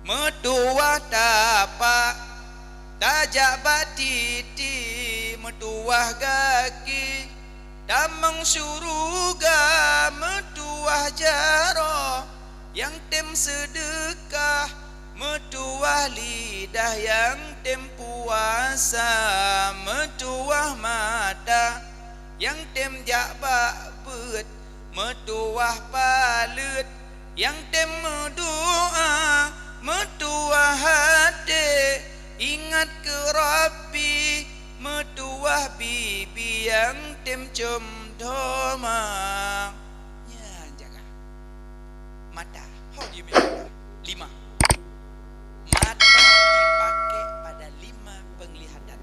metuah tapak tajak batiti metuah gaki damang syuruga metuah jaro yang tem sedekah metuah lidah yang tem puasa metuah mata yang tem jakbak bet metuah palut yang tem doa metuah hati ingat ke Rabbi metuah bibi yang tem doma ya jaga mata how do you mean lima mata dipakai pada 5 penglihatan.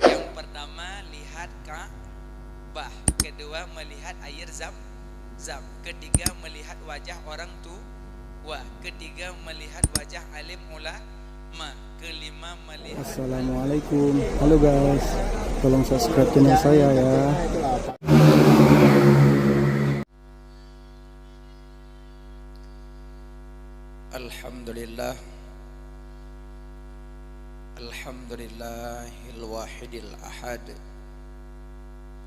Yang pertama lihat Ka'bah, kedua melihat air zam-zam, ketiga melihat wajah orang tua, ketiga melihat wajah alim ulama, kelima melihat. Assalamualaikum, halo guys, tolong subscribe channel saya ya. Alhamdulillah, Alhamdulillahil wahidil ahad,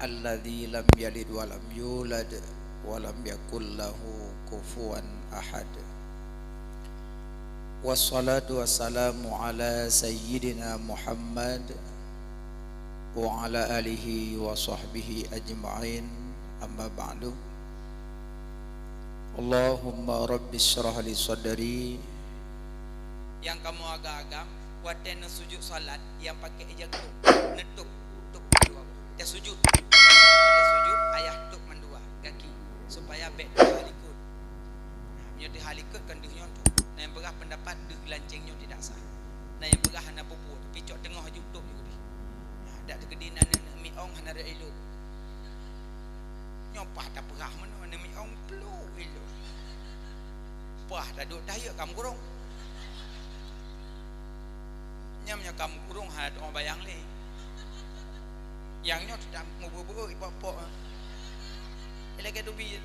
alladzi lam yalid wa lam yulad wa lam yakul lahu kufuwan ahad. Wassalatu wassalamu ala sayyidina Muhammad wa ala alihi wa sahbihi ajma'in, amma ba'du. Allahumma rabbi syrah li sadri. Yang kamu agak-agak waten sujud salat yang pakai ejak netuk tuk mendua dia sujud ayah tuk mendua kaki supaya bek halikut menjadi halikut kan duhnya tu nah yang berah pendapat duh lancingnya tidak sah nah yang berah hana pupu tapi cok tengah juk tuk juga nah dak tegedinan mi ong hana ada ilut nyopah tak berah mana mi ong pelu ilut pah dah duk daya kamu kurung nyamnya kamu kurung had orang bayang le yang nyot tidak ngubu-bu ipok-pok elake dubi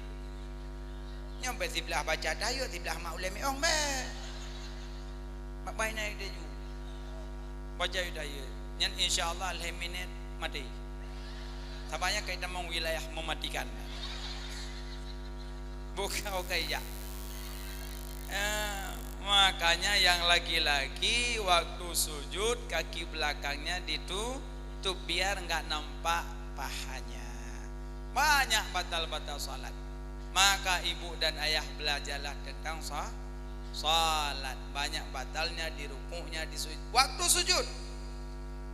nyampe sebelah baca daya sebelah mak ulama ong be mak baik naik dia ju baca daya nyan insyaallah alhamdulillah mati sabanya kita mau wilayah mematikan bukan oke ya. Makanya yang laki-laki waktu sujud kaki belakangnya ditutup biar enggak nampak pahanya. Banyak batal-batal salat. Maka ibu dan ayah belajarlah tentang salat. Banyak batalnya di rukuknya, di sujud. Waktu sujud.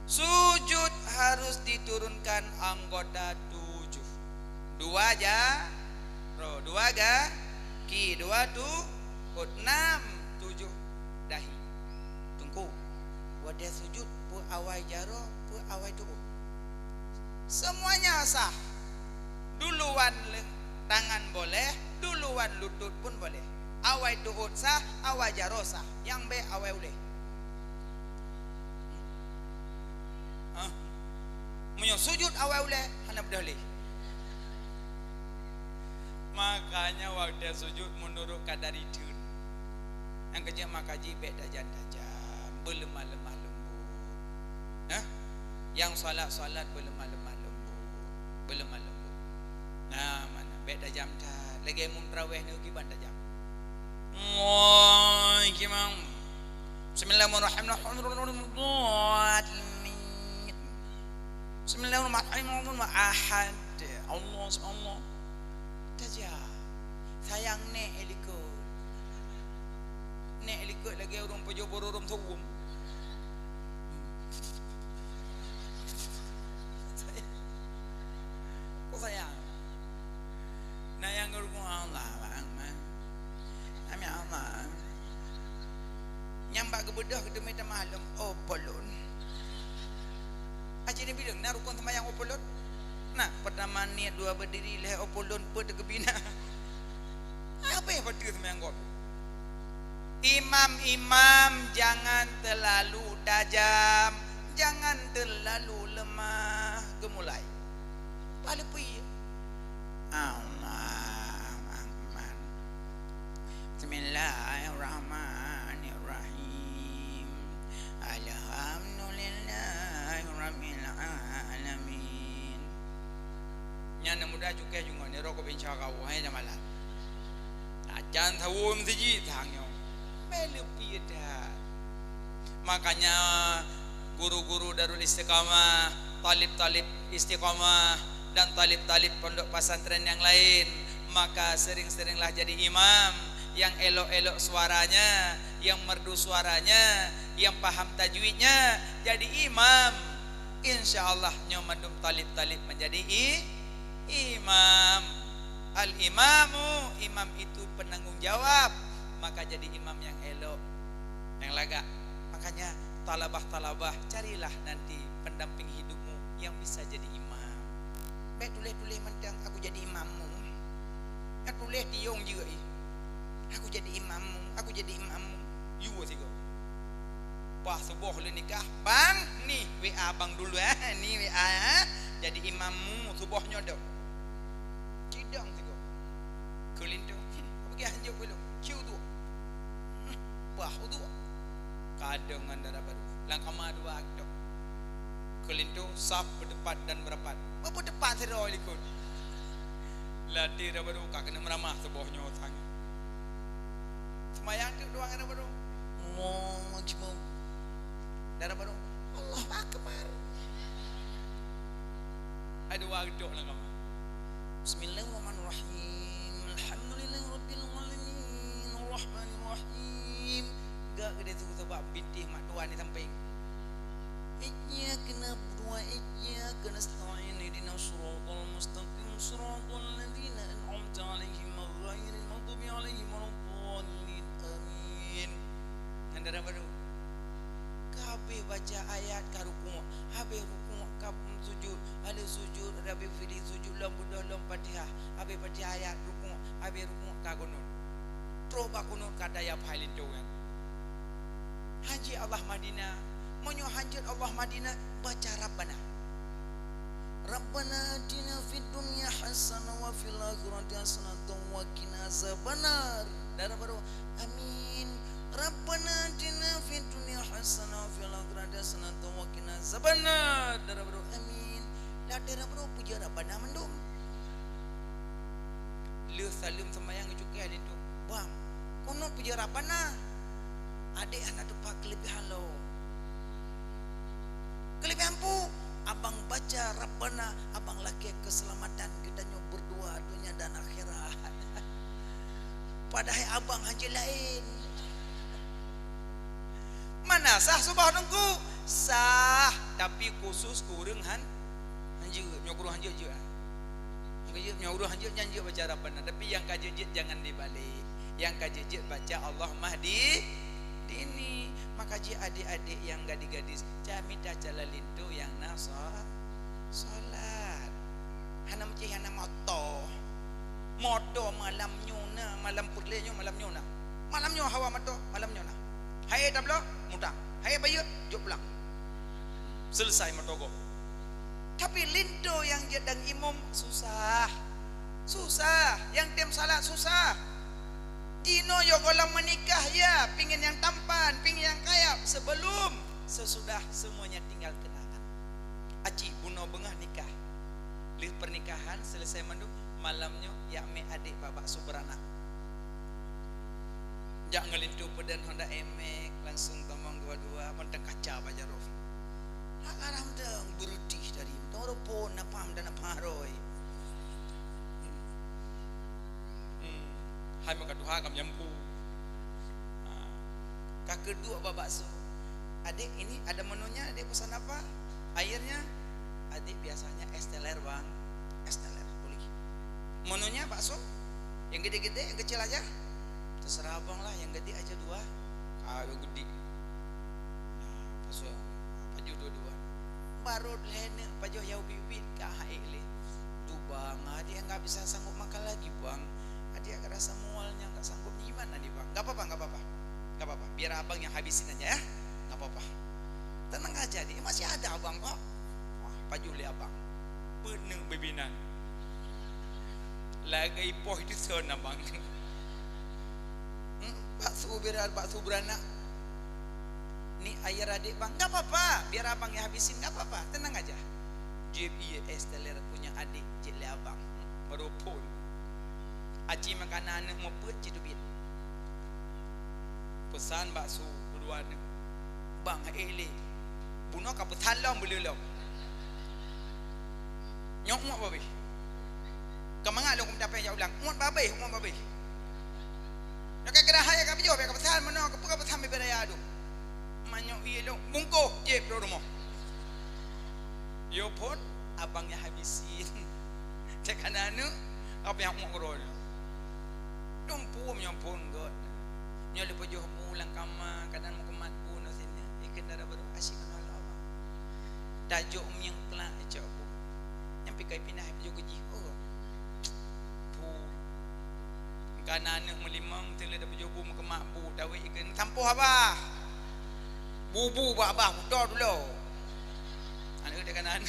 Sujud harus diturunkan anggota 7. 2 aja. 2 kaki, 2 6 7 dahi tungku wadah sujud pu awai jaro pu awai tubuh semuanya sah duluan tangan boleh duluan lutut pun boleh awai tuut sah awai jaro sah yang be awai boleh munyo sujud awai boleh hana boleh makanya waktu sujud menurut kadar itu yang kerja makaji bek tajam berlemah-lemah lembut yang solat berlemah-lemah lembut nah mana bek tajam dah lagi mun tarawih ni kiban tajam gimang bismillahirrahmanirrahim bismillahirrahmanirrahim ahad Allah tajam sayang ne eliko nek likut lagi orang pejo borom tuum kok sayang nah yang ngurung Allah bang ami Allah nyambak ke bedah ke demi malam oh polon aja ni bilang nak rukun sembahyang opolon nah pertama niat 2 berdiri leh opolon pun terkebina apa yang pada sembahyang kau imam jangan terlalu tajam, jangan terlalu lemah. Gemulai. Pada pergi. Allah Akbar. Bismillahirrahmanirrahim. ke jungo ni rokok bincang kau hai malam ajan tahu mesti tangyo melu pieda makanya guru-guru Darul Istiqamah, talib-talib Istiqamah dan talib-talib pondok pesantren yang lain, maka sering-seringlah jadi imam yang elok-elok suaranya, yang merdu suaranya, yang paham tajwidnya, jadi imam. Insyaallah nyomandum talib-talib menjadi imam. Al-imamu, imam itu penanggung jawab, maka jadi imam yang elok, yang laga. Makanya talabah-talabah, carilah nanti pendamping hidupmu yang bisa jadi imam. Baik tulis-tulis mentang aku jadi imammu. Aku tulis tiung juga aku jadi imammu, aku jadi imammu. You sigo. Wah subuh lu nikah, bang, nih WA bang dulu nih WA jadi imammu subuhnya dong. Cidang sigo. Kulindo, pergi hanjuk belum? Ciu tu. Wah tu. Kadang antara baru langkah dua aktor kelintu sap berdepan dan merapat apa depan seroy likut latih dah baru kak kena meramah sebuahnya otang semayang tu doang ada baru mojmu darah baru Allah akbar ada waktu lah kamu Bismillahirrahmanirrahim Alhamdulillahirabbil alamin Arrahmanirrahim gak gede tu sebab bintih mak tuan ni sampai iyyaka na'budu wa iyyaka nasta'in ihdinas siratal mustaqim siratal ladzina an'amta 'alaihim ghairil maghdubi 'alaihim waladdallin amin. Andara baru kabeh baca ayat ka ruku', habis ruku' ka sujud, ada sujud, habis fili sujud lam Fatihah, habis baca ayat ruku', habis ruku' ka kunut. Troba kunut kata ya pailin doan. Haji Allah Madinah, menyo haji Allah Madinah baca Rabbana. Rabbana atina fid dunya hasanah wa fil akhirati hasanah wa qina azabannar. Darah baru amin. Rabbana atina fid dunya hasanah wa fil akhirati hasanah wa qina azabannar. Darah baru amin. Lah darah baru puja Rabbana mendum. Lu salim sembahyang juga itu. Bang, kono puja Rabbana. Adik anak depan kelebihan lo. Kelebihan pu, abang baca Rabbana, abang laki keselamatan kita nyo berdua dunia dan akhirat. Padahal abang haji lain. Mana sah subhanallah sah, tapi khusus kurang hanjir, nyokuru hanjir juga. Nyokuru hanjir janji baca Rabbana, tapi yang kajejit jangan dibalik. Yang kajejit baca Allah Mahdi ini. Maka ji adik-adik yang gadis-gadis jami dah jalalin tu yang nasah salat hana mci hana moto malam nyuna malam purlenyo malam nyuna hawa moto malam nyuna hai tablo mutang hai bayu jok pulang selesai motogo. Tapi lindo yang jedang imam susah yang tem salat susah. Dino yo kalau menikah ya, pingin yang tampan, pingin yang kaya sebelum sesudah semuanya tinggal kenangan. Aci buno bengah nikah. Lih pernikahan selesai mandu malamnya ya me adik babak subrana. Jak ngelintu pedan Honda emek langsung tomong dua-dua menteng kaca baja rof. Hakaram deng berutih dari toro pon napam dan naparoi. Hai mengkaduha kam nyampu. Kak kedua babak su. Adik ini ada menunya, adik pesan apa? Airnya? Adik biasanya es teler bang. Es teler boleh. Menunya bakso? Yang gede-gede, yang kecil aja? Terserah bang lah, yang gede aja dua. Yang gede. Nah, bakso paju dua-dua. Baru lene paju yau bibit kahai le. Tuh bang, adik nggak bisa sanggup makan lagi bang. Dia rasa mualnya nggak sanggup gimana nih bang? Nggak apa-apa, biar abang yang habisin aja ya, nggak apa-apa. Tenang aja dia masih ada abang kok. Wah, pajuli abang, penuh bebinan. Lagi poh itu sana bang. Pak Subrana, nih air adik bang, nggak apa-apa, biar abang yang habisin nggak apa-apa, tenang aja. JPS teler punya adik jeli abang. baru pun aci makanan mau put citubit pesan bakso dua ni bang ele buno ka pesan lam belum nyok muat babe kemanga lu kum dapat ya ulang muat babe nak kena haya ka bijo ka pesan mano ka puka pesan be beraya adu manyok ielo bungko je pro rumah yo pun abangnya habisin cek ananu apa yang mau ngorol dumpu menyampun god nyo lepo jo pulang kama kanan mau kemat pun sini ikan darah baru asyik kenal abang tajuk yang kelak cak bu yang pikai pindah jo gaji oh pu kanan melimang tele dapat jo bu kemat bu dawe ikan tampuh abah bubu abah udah dulu anak dia kanan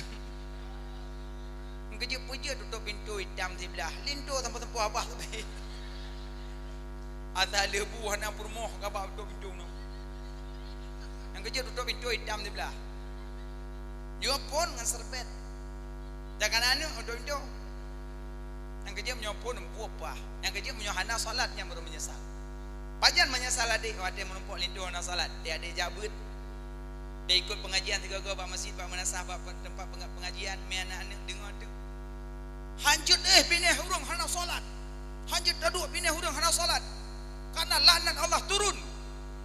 kerja puja tutup pintu hitam sebelah lintu tempat-tempat abah tu asal lebu hana purmoh kabah tutup pintu tu yang kerja tutup pintu hitam sebelah juga pun dengan serbet jangan anu tutup pintu yang kerja menyopon buah yang kerja menyohana salat yang baru menyesal pajan menyesal adik menumpuk lintu hana salat dia adik jabut dia ikut pengajian tiga pak masjid pak manasah pak tempat pengajian me anak-anak dengar tu hanjut pindah hurung hana solat hanjut dadu pindah hurung hana solat karena laknat Allah turun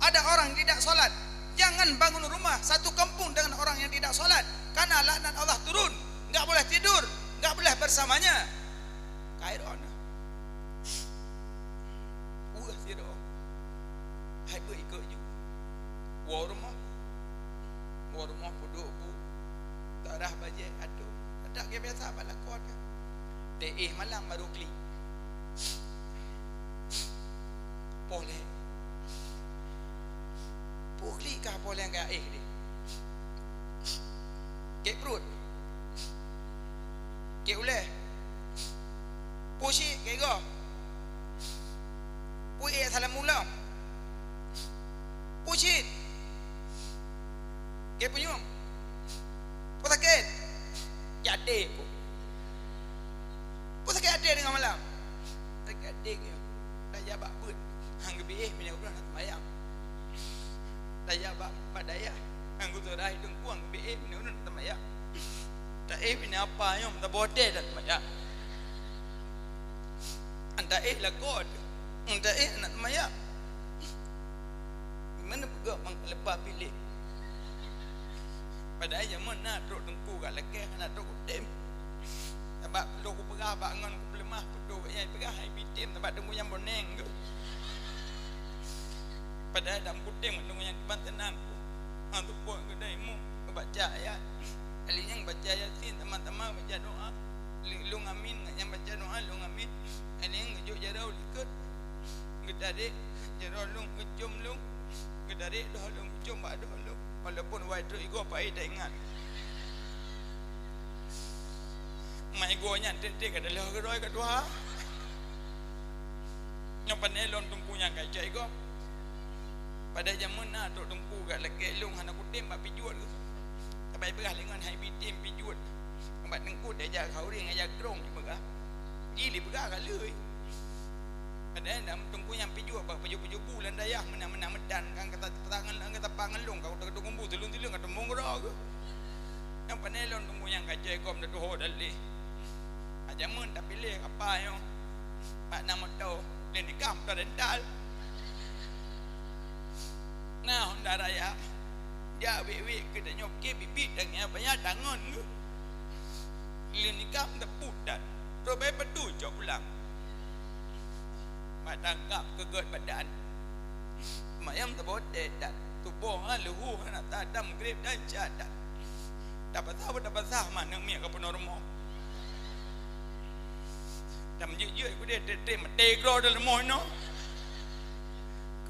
ada orang tidak solat jangan bangun rumah satu kampung dengan orang yang tidak solat karena laknat Allah turun enggak boleh tidur enggak boleh bersamanya kairon siro hai bu ikut ju rumah puduk bu tarah baje aduh ada ke biasa balakon deh malam baru klik boleh pukli kah boleh enggak ni ke perut ke uleh pushi ke go puye salam mula pushi ke punyum sakit jadi pun sakit ada dengan malam sakit ada ke dah jabak pun hang gebih punya ulang nak bayang dah jabak padaya hang tu dah hidung kuang gebih punya ulang nak bayang dah punya apa nyom dah bode dah bayang anda lah god anda nak bayang mana pegak mang lepas pilih pada zaman nak duk tengku kat lekeh nak duk dem sebab lu ku perah bangun ku lemah peduk yang perah hai bitim sebab tengku yang boneng tu pada dalam kuting tengku yang depan tenang hang tu puak kedai mu baca ayat ali yang baca yasin teman-teman baca doa lu ngamin yang baca doa lu ngamin ali yang ngejuk jarau likut gedade jarau lu ngejum lu gedade dah lu ngejum bak dah lu walaupun wajib ego apa dah ingat mai gonya detik adalah geroi kedua yang panelon tumpunya kai cai go pada zaman na duk tumpu kat lekek long hana kutim bak pijut sampai berah lengan hai bitim pijut bak tengkut dia kau ring aja grong berah gili berah kalui pada dalam tungku yang pijut bak pijut-pijut bulan dayah menang medan kan kata tangan kata pangelung kau dak kumbu tulung-tulung kata mongra ke yang panelon tunggu yang kacai kom dah doh dalih ajamun tak pilih apa yo pak nama tau len ikam tak dental nah honda raya dia wewe kita nyoke bibit dengan banyak dangon ke len ikam tak putat robai pedu jok pulang mak tangkap kegot badan mayam terbodet dan tubuh lehu nak tadam grip dan jadat dapat sah mana miak ke penormo dam je aku dia mate gro dalam mono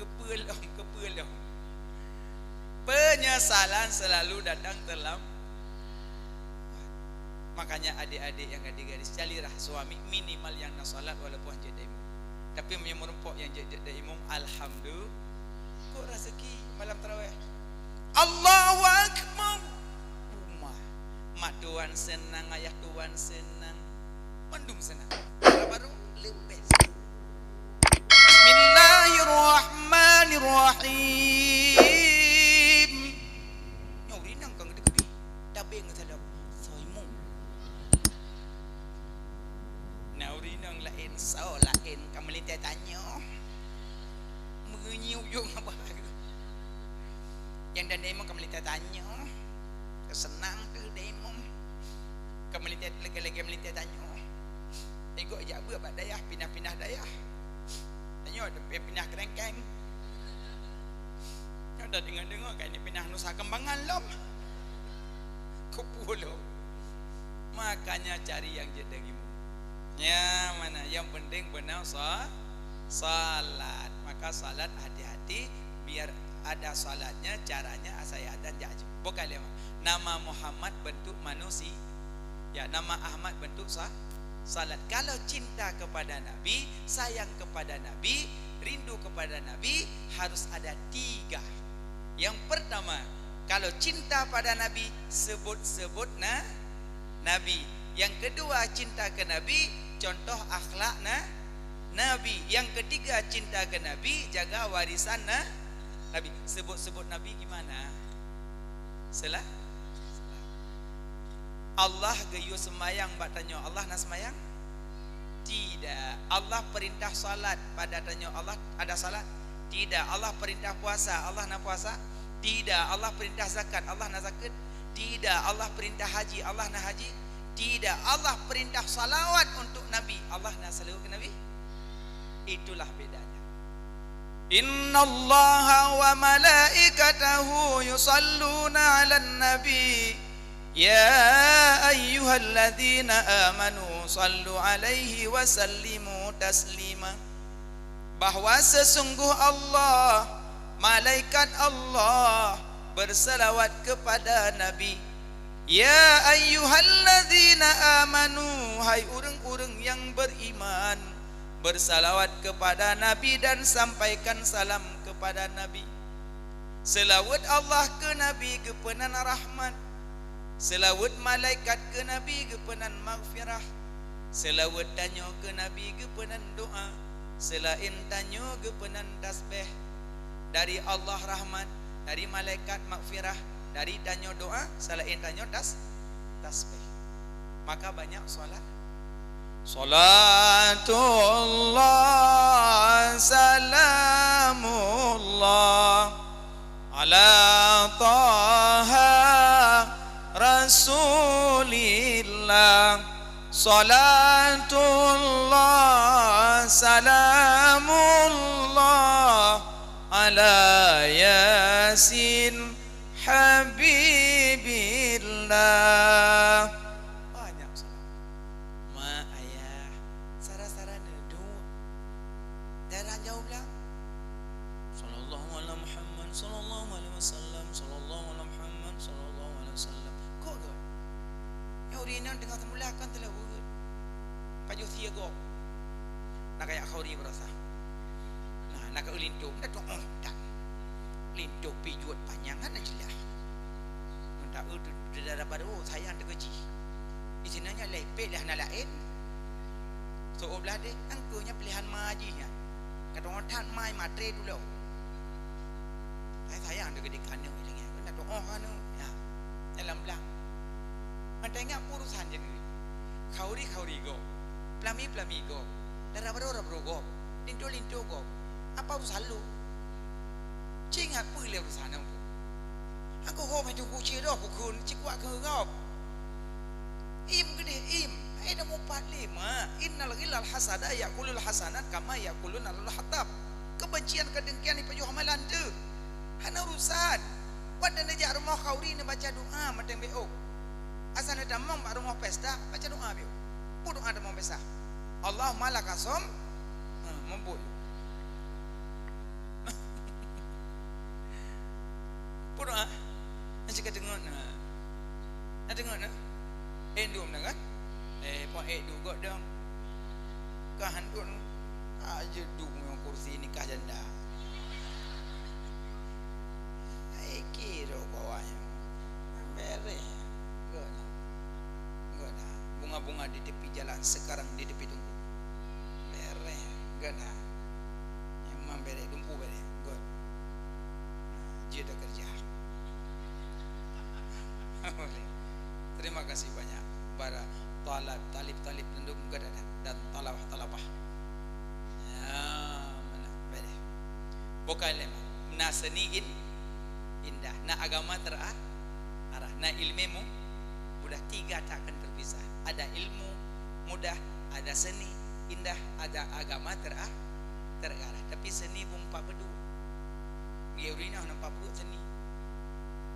kepelong penyesalan selalu datang dalam makanya adik-adik yang gadis-gadis carilah suami minimal yang nak salat walaupun jadi imam tapi menyerempok yang jadi imam alhamdulillah kok rezeki malam tarawih Allahu akbar mak tuan senang ayah tuan senang Bandung sana. Baru lebih. Bismillahirrahmanirrahim. Nyori nang kang gede-gede. Tabeng sadap. Soimu. Nauri nang lain so lain kamu lintai tanya. Menyiu yung apa? Yang dan demo kamu lintai tanya. Kesenang ke demo. Kamu lintai lagi melintai tanya. Ego aja apa dayah pindah-pindah dayah. Tanya ada pindah kerengkeng. Ada dengar-dengar kan ini pindah Nusa Kembangan lom. Kepulau. Makanya cari yang jedagimu. Ya mana yang penting benar salat. Maka salat hati-hati biar ada salatnya, caranya saya dan jaju. Bukan nama Muhammad bentuk manusia. Ya, nama Ahmad bentuk salat. Kalau cinta kepada Nabi, sayang kepada Nabi, rindu kepada Nabi, harus ada 3. Yang pertama, kalau cinta pada Nabi, sebut-sebut Nabi. Yang kedua, cinta ke Nabi, contoh akhlak Nabi. Yang ketiga, cinta ke Nabi, jaga warisan Nabi. Sebut-sebut Nabi gimana? Selah Allah gayu semayang, bak tanya Allah nak semayang? Tidak. Allah perintah salat, pada tanya Allah ada salat? Tidak. Allah perintah puasa, Allah nak puasa? Tidak. Allah perintah zakat, Allah nak zakat? Tidak. Allah perintah haji, Allah nak haji? Tidak. Allah perintah salawat untuk Nabi, Allah nak salawat ke Nabi? Itulah bedanya. Innallaha wa malaikatahu yusalluna 'alan nabi. Ya ayyuhalladzina amanu sallu alaihi wa sallimu taslima. Bahwa sesungguh Allah, malaikat Allah berselawat kepada Nabi. Ya ayyuhalladzina amanu, hai orang-orang yang beriman, bersalawat kepada Nabi dan sampaikan salam kepada Nabi. Selawat Allah ke Nabi kepenan rahmat. Selawat malaikat ke Nabi kepenan maghfirah. Selawat tanya ke Nabi kepenan doa. Selain tanya kepenan tasbih. Dari Allah rahmat, dari malaikat maghfirah, dari tanya doa, selain tanya tasbih. Maka banyak solat. Salatullah salamullah ala taha Rasulillah. Salatullah salamullah ala Yasin Habibillah. Banyak salam. Ma ayah sara-sara nedu darah jauh bilang sallallahu alaihi Muhammad sallallahu alaihi wasallam sallallahu alaihi Muhammad sallallahu alaihi wasallam. Kok tu yang urinan dengan temulakan telah urut paju tiago nak kayak khauri berasa. Nah nak ulintuk nak tu tak lintuk pijut panjangan aja lah. Tak urut dah dapat sayang terkeji. Di sinanya lepek dah nak lain. So belah deh angkunya pilihan majinya. Kata orang tak mai matre dulu. Sayang terkeji kana ilangnya. Nak doa kana ya. Dalam belang. Mantengnya urusan jenis. Khauri go. Plami go. Darabaro go. Lintu go. Apa urusan lu? Cing apa le urusan aku? Aku ho mai tu kuci dah pukul cikuak ke kau. Im gede im. Ada 45. Innal ghilal hasada yaqulul hasanat kama yaqulun al hatab. Kebencian kedengkian ni pajuh amalan tu. Hana urusan. Wadan aja rumah khauri ni baca doa mateng beo. Asal ada mong rumah pesta baca doa beo. Pu doa ada mong pesta. Allahumma lakasom membut. Pu doa. Nanti kita dengar nak. Nak dengar nak. Endum nak kan? Puan juga dong. Kahan tu aja duk yang kursi nikah janda. Kira bawahnya. Bere. Gak dah. Bunga bunga di tepi jalan, sekarang di tepi tungku. Bere, gana. Emang bere, tungku bere. God. Dia dah kerja. Terima kasih banyak para talib tendung gadana dan talabah. Ya, mana bere. Bukan lemah. Na seniin indah, na agama terarah, na ilmu mudah, tiga tak akan terpisah. Ada ilmu mudah, ada seni indah, ada agama terarah. Tapi seni pun pak bedu. Biarina nampak perut seni.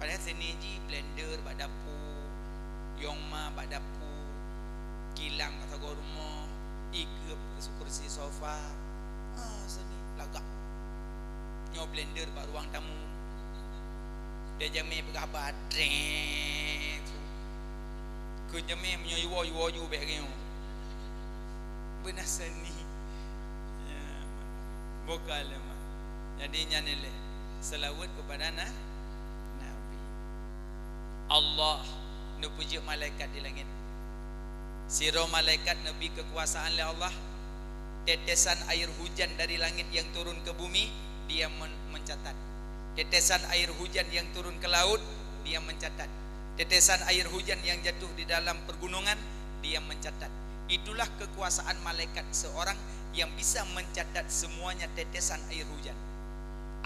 Padahal seni ji blender bak dapur, yongma bak dapur, kilang atau rumah, igup kursi sofa. Seni lagak. Nyo blender bak ruang tamu. Dia jamai bergabar dreng. Ku jamai menyo yuwa bek kau. Benar seni. Ya, bokal mah. Jadi nyanile selawat kepada Nabi. Allah nu puji malaikat di langit. Siro malaikat Nabi kekuasaan oleh Allah. Tetesan air hujan dari langit yang turun ke bumi, dia mencatat. Tetesan air hujan yang turun ke laut, dia mencatat. Tetesan air hujan yang jatuh di dalam pergunungan, dia mencatat. Itulah kekuasaan malaikat seorang yang bisa mencatat semuanya tetesan air hujan.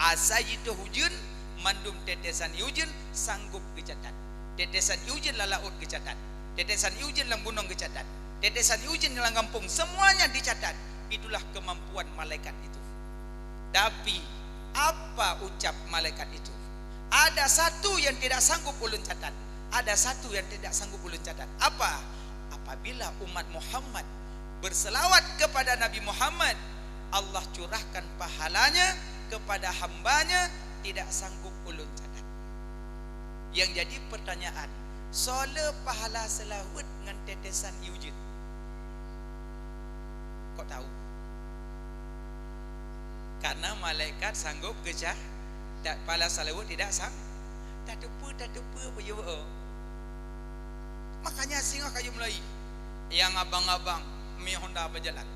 Asa itu hujan, mandum tetesan hujan sanggup kecatat. Tetesan hujan la laut kecatat. Tetesan hujan dalam gunung kecatat. Tetesan hujan dalam kampung, semuanya dicatat. Itulah kemampuan malaikat itu. Tapi apa ucap malaikat itu? Ada satu yang tidak sanggup ulun catat. Ada satu yang tidak sanggup ulun catat. Apa? Apabila umat Muhammad berselawat kepada Nabi Muhammad, Allah curahkan pahalanya kepada hambanya, tidak sanggup ulun catat. Yang jadi pertanyaan, soal pahala selawat dengan tetesan wujud, kok tahu? Karena malaikat sanggup kecah, pahala selawat tidak sang, tak tepu apa jawab. Makanya singa kayu mulai, yang abang-abang mi Honda berjalan.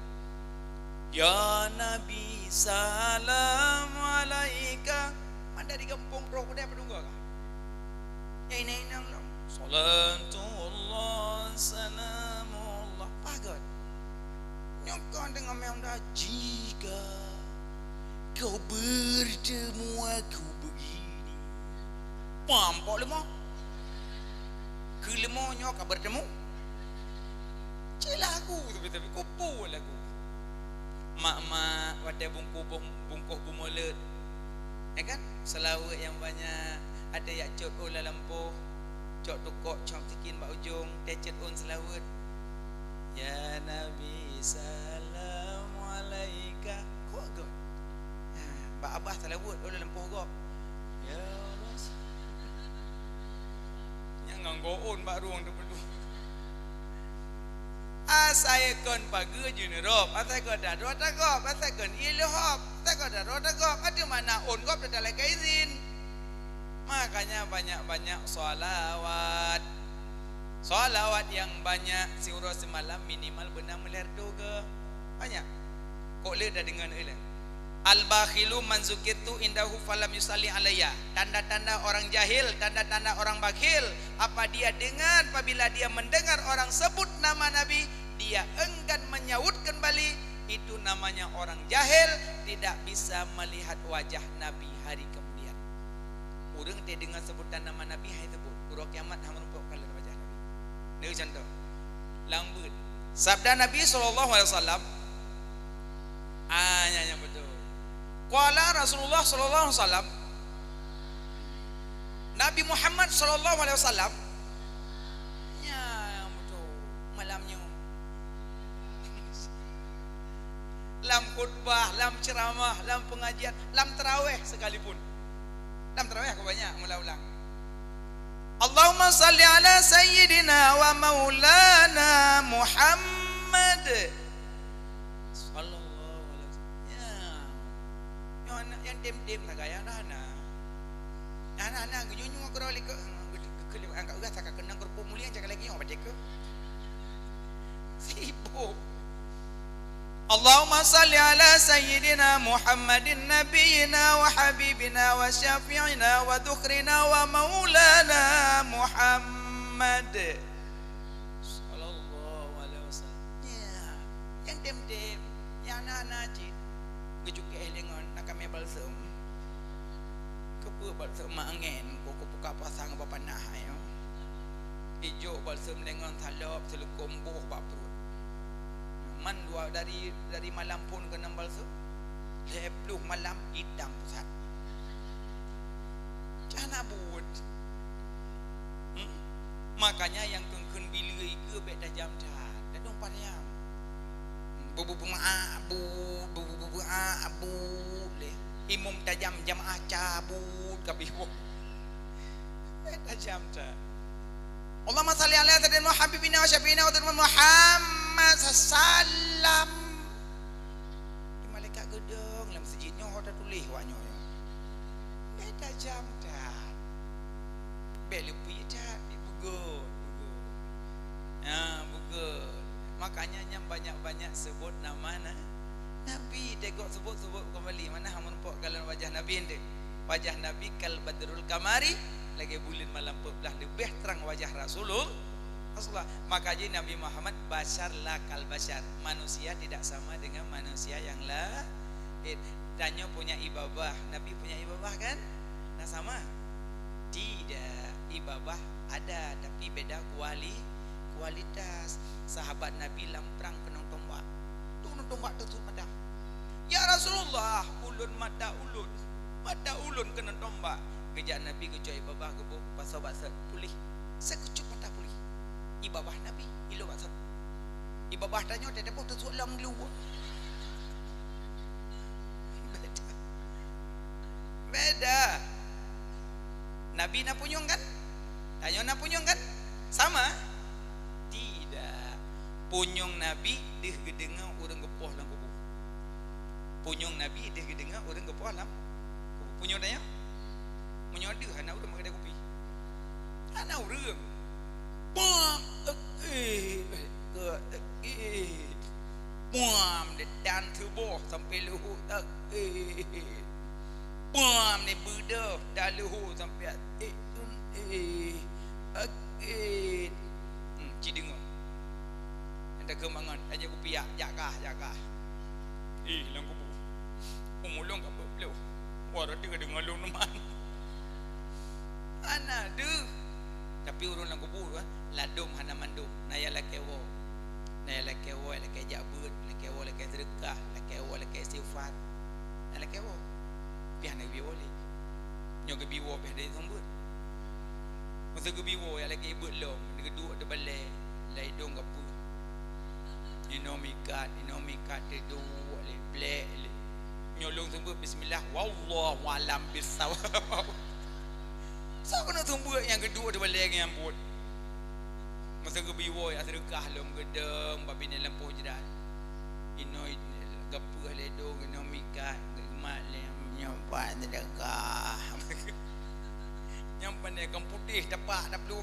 Ya Nabi salam alaika. Mana di kampung roh pada pedungga kah? Ya ini salatullah salamullah. Pagat. Nyokon dengan mi Honda, jika kau bertemu aku begini. Pampok lemah. Kelemahnya kau bertemu. Celah aku tapi kupu lagu. Mak-mak pada bungkuh bumolet. Ya kan? Selawat yang banyak. Ada yang cot olah lampu, cot tukok, cot tikin bak ujung, tecet on selawat. Ya Nabi salam alaika. Kok agak? Bak abah selawat olah lampu kok. Ya Rasul. Yang nganggoon bak ruang tu berdua. Asaikon pagi junirop, asaikon daro takop, asaikon ilhop, asaikon daro takop. Ada mana on kop dalam izin. Makanya banyak-banyak solawat. Solawat yang banyak surah semalam minimal benar melir ke banyak. Kok le dah dengan ele. Al-bakhilu man zukirtu indahu falam yusalli alayya. Tanda-tanda orang jahil, tanda-tanda orang bakhil. Apa dia dengar apabila dia mendengar orang sebut nama Nabi, dia enggan menyaut kembali. Itu namanya orang jahil, tidak bisa melihat wajah Nabi hari kemudian. Orang dia dengar sebutan nama Nabi, hai sebut. Urang kiamat hang nampak kalau wajah Nabi. Ini contoh. Lambut. Sabda Nabi SAW. Yang betul. Qala Rasulullah sallallahu alaihi wasallam, Nabi Muhammad sallallahu alaihi wasallam, ya betul, malamnya lam khutbah, lam ceramah, lam pengajian, lam tarawih sekalipun. Lam tarawih aku banyak ulang-ulang. Allahumma salli ala sayyidina wa maulana Muhammad. Dem tak gaya anak junjung aku roli ke angkat ugas tak kenang kerupuk mulia cakap lagi orang baca ke Sibuk. Allahumma salli ala sayyidina Muhammadin nabiyina wa habibina wa syafi'ina wa dhukrina wa maulana Muhammad sallallahu alaihi wasallam. Ya, yang dem-dem, yang najid, gejuk keelingon nak kami balsam. Kepu balsam mangen, kok buka pasang apa panah ayo. Ijo balsam lengan talop selukum buh baprut. Man dua dari malam pun ke 6 balsam 10 malam hidang pusat cana buat makanya yang kengkun bila ke beda jam dah dong paniam bubu abu le imum tajam jamaah cabut kabih beda jam dah. Allahumma salli ala sayyidina Muhammadin wa syafi'ina wa dhurman Muhammad sallam. Di malaikat gedung dalam masjidnya ada tulis waknya. Beda jam dah. Beli dah dibugut. Bugut. Makanya yang banyak-banyak sebut nama Nabi. Tengok sebut kembali mana hang nampak kalau wajah Nabi ente. Wajah Nabi kal badrul kamari lagi bulan malam 14 lebih terang wajah Rasulullah. Makanya Nabi Muhammad bashar la kal bashar, manusia tidak sama dengan manusia yang lain. Tanya punya ibabah, Nabi punya ibabah kan? Nah sama? Tidak, ibabah ada tapi beda kualitas. Sahabat Nabi lamprang kenong tombak. Tunung tombak tu madah. Ya Rasulullah, ulun mata ulun kena tombak. Kejak Nabi kecuali ibabah gebuk pasal bahasa pulih. Sekucup mata pulih. Ibabah Nabi ilo bahasa. Ibabah tanya ada pun tersuat lang lu. Beda. Nabi nak punyung kan? Tanya nak punyung kan? Sama? Tidak. Punyung Nabi deh gedengar orang gepoh lang kubur. Punyung Nabi deh gedengar orang gepoh lang. Punyung tanya? Menyada anak urang makan kopi. Anak urang. Puam dan tubuh sampai luhur puam ni bedah dah luhur sampai cidengar. Ada kemangan aja kopi jakah. Lang kubu. Umulung apa belum. Wara dia dengar long neman. Ana deh tapi urun lang kubur ladum hana mandum naya lakewo lake jabut lakewo lake sedekah lakewo lake sifat lakewo pian nak biwo le nyoga biwo pe de sombut masa ke biwo ya lake ibut lom geduk de balai lai dong gapu inomikat de do le blek le nyolong sombut bismillah wallahu alam bisawab. So kena tumbuk yang kedua tu balik yang buat. Masa ke biwo ya sedekah lom gedeng babi ni lampu jerat. Ino gapu ledong ino mikat gemat lem nyampan sedekah. Nyampan ni kam putih tapak dah perlu.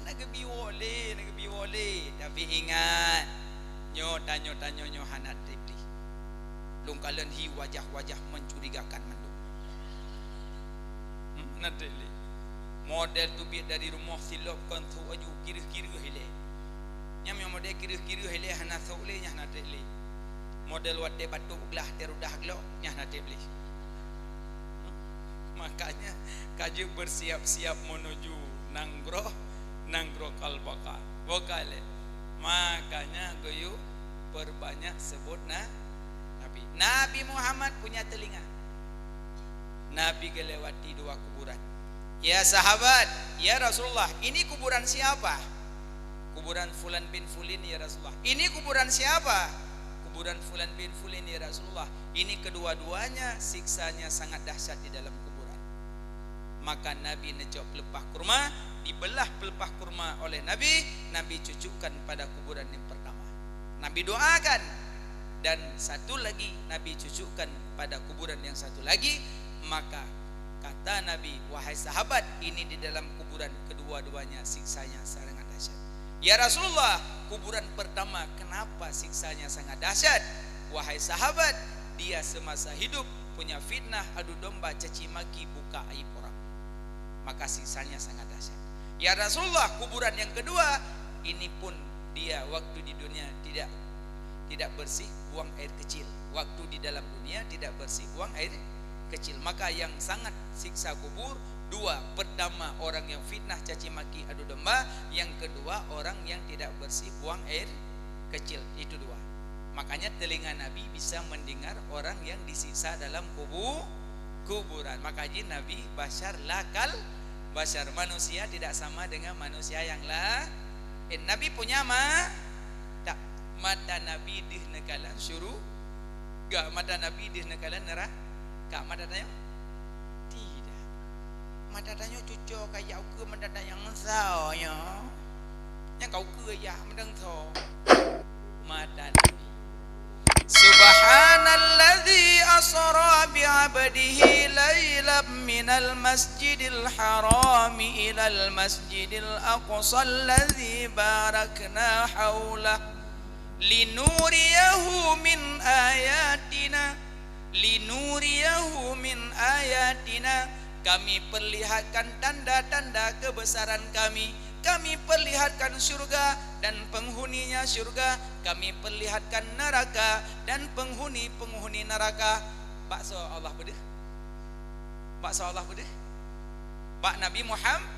Nak ke biwo le. Tapi ingat nyo tanyo nyo hanat tepli. Long kalen hi wajah-wajah mencurigakan manduk. Nanti model tu biar dari rumah silap kan tu aju kira-kira hele. Nyam yang model kira-kira hele hana saule nya nanti le. Model wate batu gelah terudah gelok nya nanti beli. Makanya kaji bersiap-siap menuju nanggro kalbaka. Bokale. Makanya goyu perbanyak sebut Nabi Muhammad punya telinga. Nabi kelewati 2 kuburan. Ya sahabat, ya Rasulullah, ini kuburan siapa? Kuburan Fulan bin Fulin ya Rasulullah. Ini kuburan siapa? Kuburan Fulan bin Fulin ya Rasulullah. Ini kedua-duanya siksanya sangat dahsyat di dalam kuburan. Maka Nabi nejok pelepah kurma, dibelah pelepah kurma oleh Nabi cucukkan pada kuburan yang pertama. Nabi doakan dan satu lagi Nabi cucukkan pada kuburan yang satu lagi. Maka kata Nabi, wahai sahabat, ini di dalam kuburan kedua-duanya siksanya sangat dahsyat. Ya Rasulullah, kuburan pertama kenapa siksanya sangat dahsyat? Wahai sahabat, dia semasa hidup punya fitnah, adu domba, caci maki, buka aib orang, maka siksanya sangat dahsyat. Ya Rasulullah, kuburan yang kedua, ini pun dia waktu di dunia tidak bersih, buang air kecil. Waktu di dalam dunia tidak bersih, buang air kecil. Maka yang sangat siksa kubur dua. Pertama, orang yang fitnah, caci maki, adu domba. Yang kedua, orang yang tidak bersih, buang air kecil. Itu dua. Makanya telinga Nabi bisa mendengar orang yang disiksa dalam kuburan. Makanya Nabi basyar lakal basyar, manusia tidak sama dengan manusia yang lain. Nabi punya tak, mata Nabi dihnekalan syuruh gak, mata Nabi dihnekalan neraka. Mata tanya tidak, mata tanya cucu kayak ke mata tanya ngensau yang kau ke ya mendengso mata Nabi. Subhanalladzi asra bi'abdihi laylan minal masjidil harami ilal masjidil aqsa alladzi barakna haulah linuriyahu min ayatina kami perlihatkan tanda-tanda kebesaran kami perlihatkan surga dan penghuninya surga, kami perlihatkan neraka dan penghuni neraka. Bakso Allah bedeh, Pak Nabi Muhammad,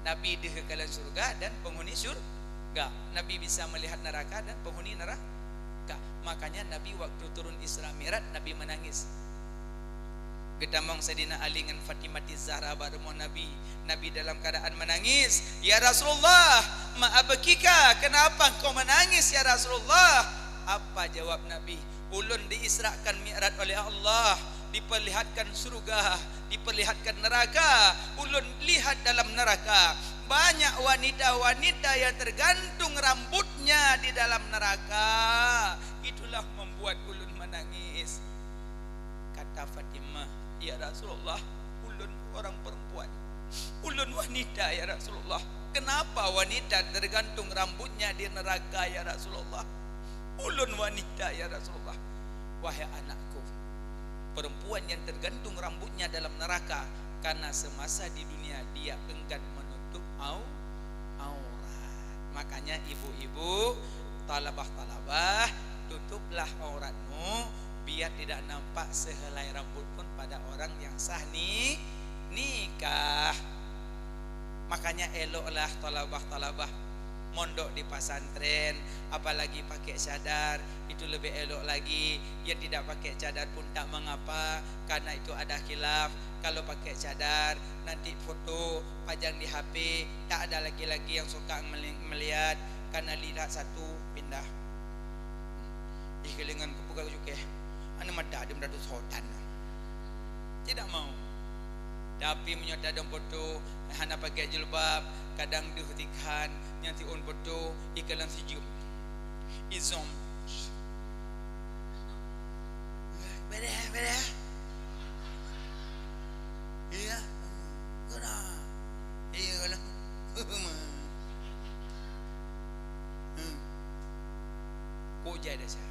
Nabi di kekalan surga dan penghuni surga. Nabi bisa melihat neraka dan penghuni neraka. Makanya Nabi waktu turun Isra Mi'raj, Nabi menangis. Gedamong Sayyidina Ali dengan Fatimah Zahra bareng Nabi dalam keadaan menangis. Ya Rasulullah, ma'abakika, kenapa kau menangis ya Rasulullah? Apa jawab Nabi? Ulun diisrakan Mi'raj oleh Allah, diperlihatkan surga, diperlihatkan neraka. Ulun lihat dalam neraka banyak wanita-wanita yang tergantung rambutnya di dalam neraka. Itulah membuat ulun menangis. Kata Fatimah, ya Rasulullah, ulun orang perempuan, ulun wanita ya Rasulullah. Kenapa wanita tergantung rambutnya di neraka ya Rasulullah? Ulun wanita ya Rasulullah. Wahai anakku, perempuan yang tergantung rambutnya dalam neraka karena semasa di dunia dia enggan menutup aurat. Makanya ibu-ibu, talabah-talabah, tutuplah auratmu biar tidak nampak sehelai rambut pun pada orang yang sah nikah. Makanya eloklah talabah-talabah mondok di pesantren, apalagi pakai cadar, itu lebih elok lagi. Yang tidak pakai cadar pun tak mengapa, karena itu ada khilaf. Kalau pakai cadar nanti foto pajang di HP, tak ada laki-laki yang suka melihat, karena lihat satu pindah. Kelingan kebuka juga anu mata dia mendadak sotan. Tidak mau. Tapi menyota dan foto hana pakai jilbab, kadang dihutikan nanti on foto ikalan sijum. Izom. Beda. Iya. Guna. Iya kalau. Kok jadi sah?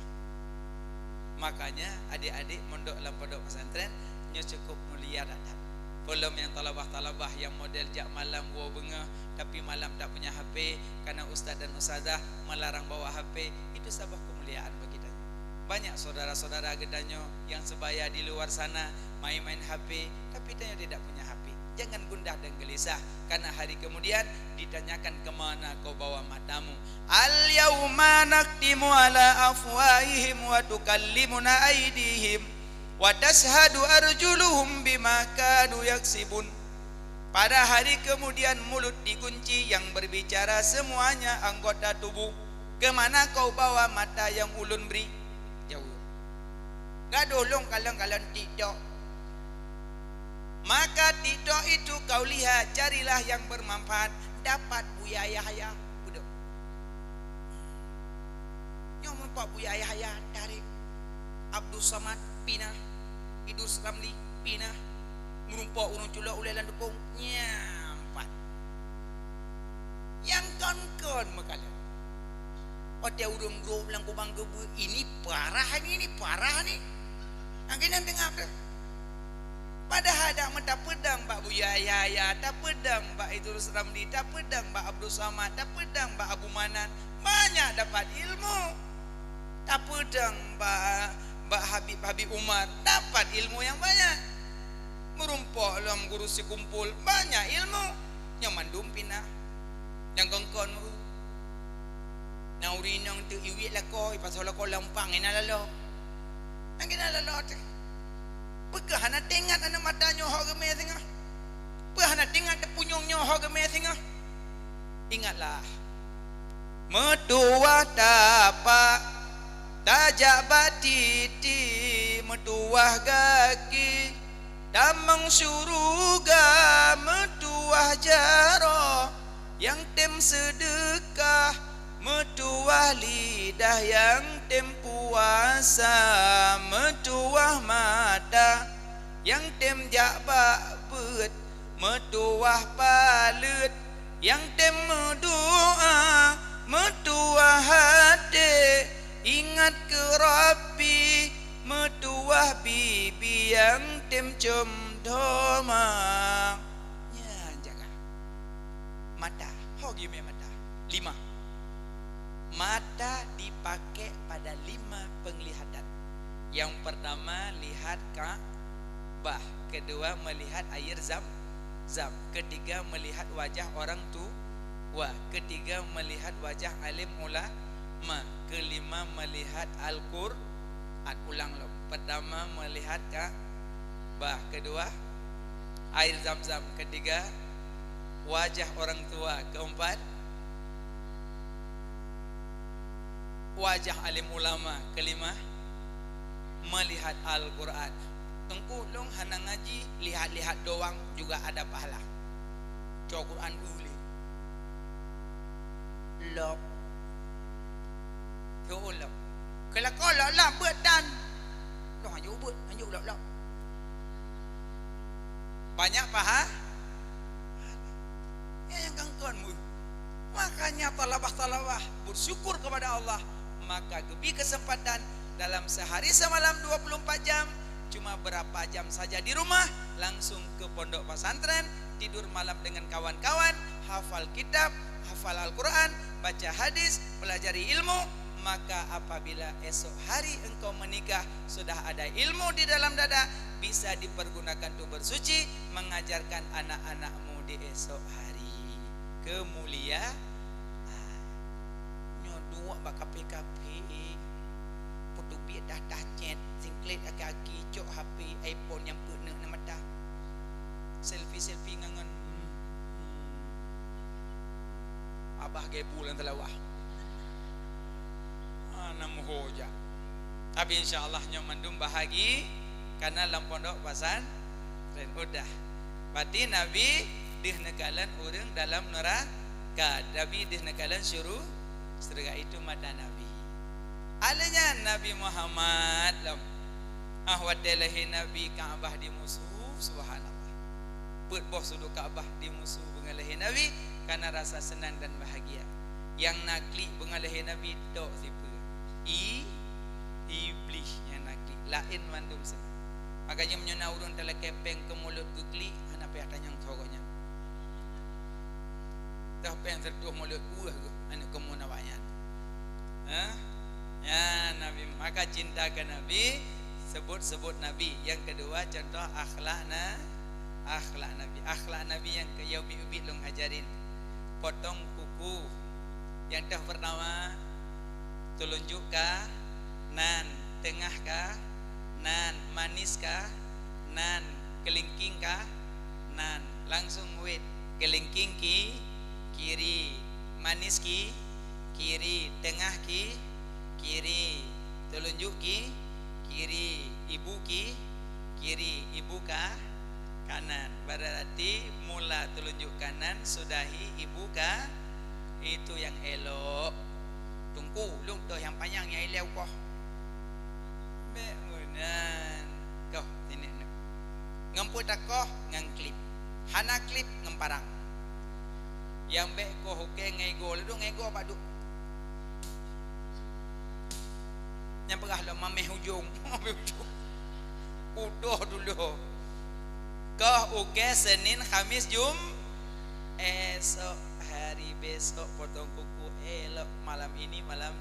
Makanya adik-adik mondok dalam pondok pesantren nya cukup mulia adab. Belum yang talabah-talabah yang model jak malam bawa bunga tapi malam tak punya HP karena ustaz dan ustazah melarang bawa HP, itu sebuah kemuliaan bagi kita. Banyak saudara-saudara gedanyo yang sebaya di luar sana main-main HP tapi dia tidak punya HP. Jangan gundah dan gelisah, karena hari kemudian ditanyakan kemana kau bawa matamu. Al-yawma naktimu ala afwahihim wa tukallimuna aydihim wa tashhadu arjuluhum bima kanu yaksibun. Pada hari kemudian mulut dikunci, yang berbicara semuanya anggota tubuh. Kemana kau bawa mata yang ulun beri? Jauh. Gak dolong kalau tidak. Maka tidak itu kau lihat, carilah yang bermanfaat. Dapat Buya Yahya udah. Yang mempak Buya Yahya dari Abdul Samad pinah, Idus Ramli pinah, merumpak urung cula ulelan dukung nyampat. Yang kau kon makalan. Pada urung gro bilang ko bang gebu ini parah ni. Angkinan tengah tu. Padahal dak menta pedang Pak Buya Yahya, tak pedang Pak Idrus Ramli, tak pedang Pak Abdul Samad, tak pedang Pak Abu Manan. Banyak dapat ilmu. Tak pedang Pak Habib Umar, dapat ilmu yang banyak. Merumpok dalam guru si kumpul, banyak ilmu. Yang mandum pinah. Yang kongkon Nauri nang tu iwit lah kau, pasal kau lampang ina lalo. Nang kena lalo tu. Pegah nak tengok anak matanya hok gemeh tengah. Pegah nak tengok punyongnya hok gemeh tengah. Ingatlah. Metuah tapak tajak batiti, metuah kaki damang syuruga, metuah jaro yang tem sedekah, metuah lidah yang tem puasa, metuah mata yang tem jakbak bet, metuah palut yang tem doa, metuah hati ingat ke Rabbi, metuah bibi yang tem cemdoma. Ya jaga mata, hogi me mata 5. Mata dipakai pada 5 penglihatan. Yang pertama lihat Ka'bah, kedua melihat air zam-zam, ketiga melihat wajah orang tua, ketiga melihat wajah alim ulama, kelima melihat Al-Qur'an. Ulang lo. Pertama melihat Ka'bah, kedua air zam-zam, ketiga wajah orang tua, keempat wajah alim ulama, kelima melihat Al-Quran. Tengku long hana ngaji lihat-lihat doang juga ada pahala. Cok Quran uli lok lok kalau kau lah buat dan long hanya buat hanya lok banyak pahala yang kangkonmu. Makanya talabah bersyukur kepada Allah. Maka gebi kesempatan dalam sehari semalam 24 jam, cuma berapa jam saja di rumah, langsung ke pondok pesantren, tidur malam dengan kawan-kawan, hafal kitab, hafal Al-Quran, baca hadis, pelajari ilmu. Maka apabila esok hari engkau menikah, sudah ada ilmu di dalam dada, bisa dipergunakan untuk bersuci, mengajarkan anak-anakmu di esok hari. Kemuliaan dua bak kape-kape putu biat dah chat singklet kaki cok HP iPhone yang penuh nama mata selfie ngangan abah gay pulang telawah namu hoja. Tapi insyaallah nyomandum bahagi karena dalam pondok pesantren udah berarti Nabi dihnekalan orang dalam neraka, Nabi dihnekalan syuruh surga itu mata Nabi. Alanya Nabi Muhammad lam ahwadalahi Nabi Ka'bah di musuh subhanallah. Put boh suduk Ka'bah di musuh bengalahi Nabi karena rasa senang dan bahagia. Yang nakli bengalahi Nabi tok siapa? Iblis yang nakli. Lain mandum senang. Makanya menyona urun tala kepeng ke mulut gugli ana pe tanya thoganya. Dah peng tertuh mulut buah ke anu kamu nawayan. Ya Nabi, maka cinta ke Nabi, sebut Nabi. Yang kedua contoh akhlak Nabi. Akhlak Nabi yang ke ubi long ajarin. Potong kuku. Yang pertama telunjuk kah? Nan, tengah kah? Nan, manis kah? Nan, kelingking kah? Nan, langsung wait. Kelingking kiri, manis kiri, tengah kiri, telunjuk kiri, ibu kiri, ibu kanan. Berarti mula telunjuk kanan, sudahi ibu itu yang elok. Tunggu lu dah yang panjang yang elok kau. Begunan kau ini ngemput aku ngang klip, hana klip ngemparang. Yang bek ko hoke ngego lu ngego apa duk. Yang pegah lo mameh ujung. Udah dulu. Kau uke Senin, Kamis, esok hari besok potong kuku elok malam ini malam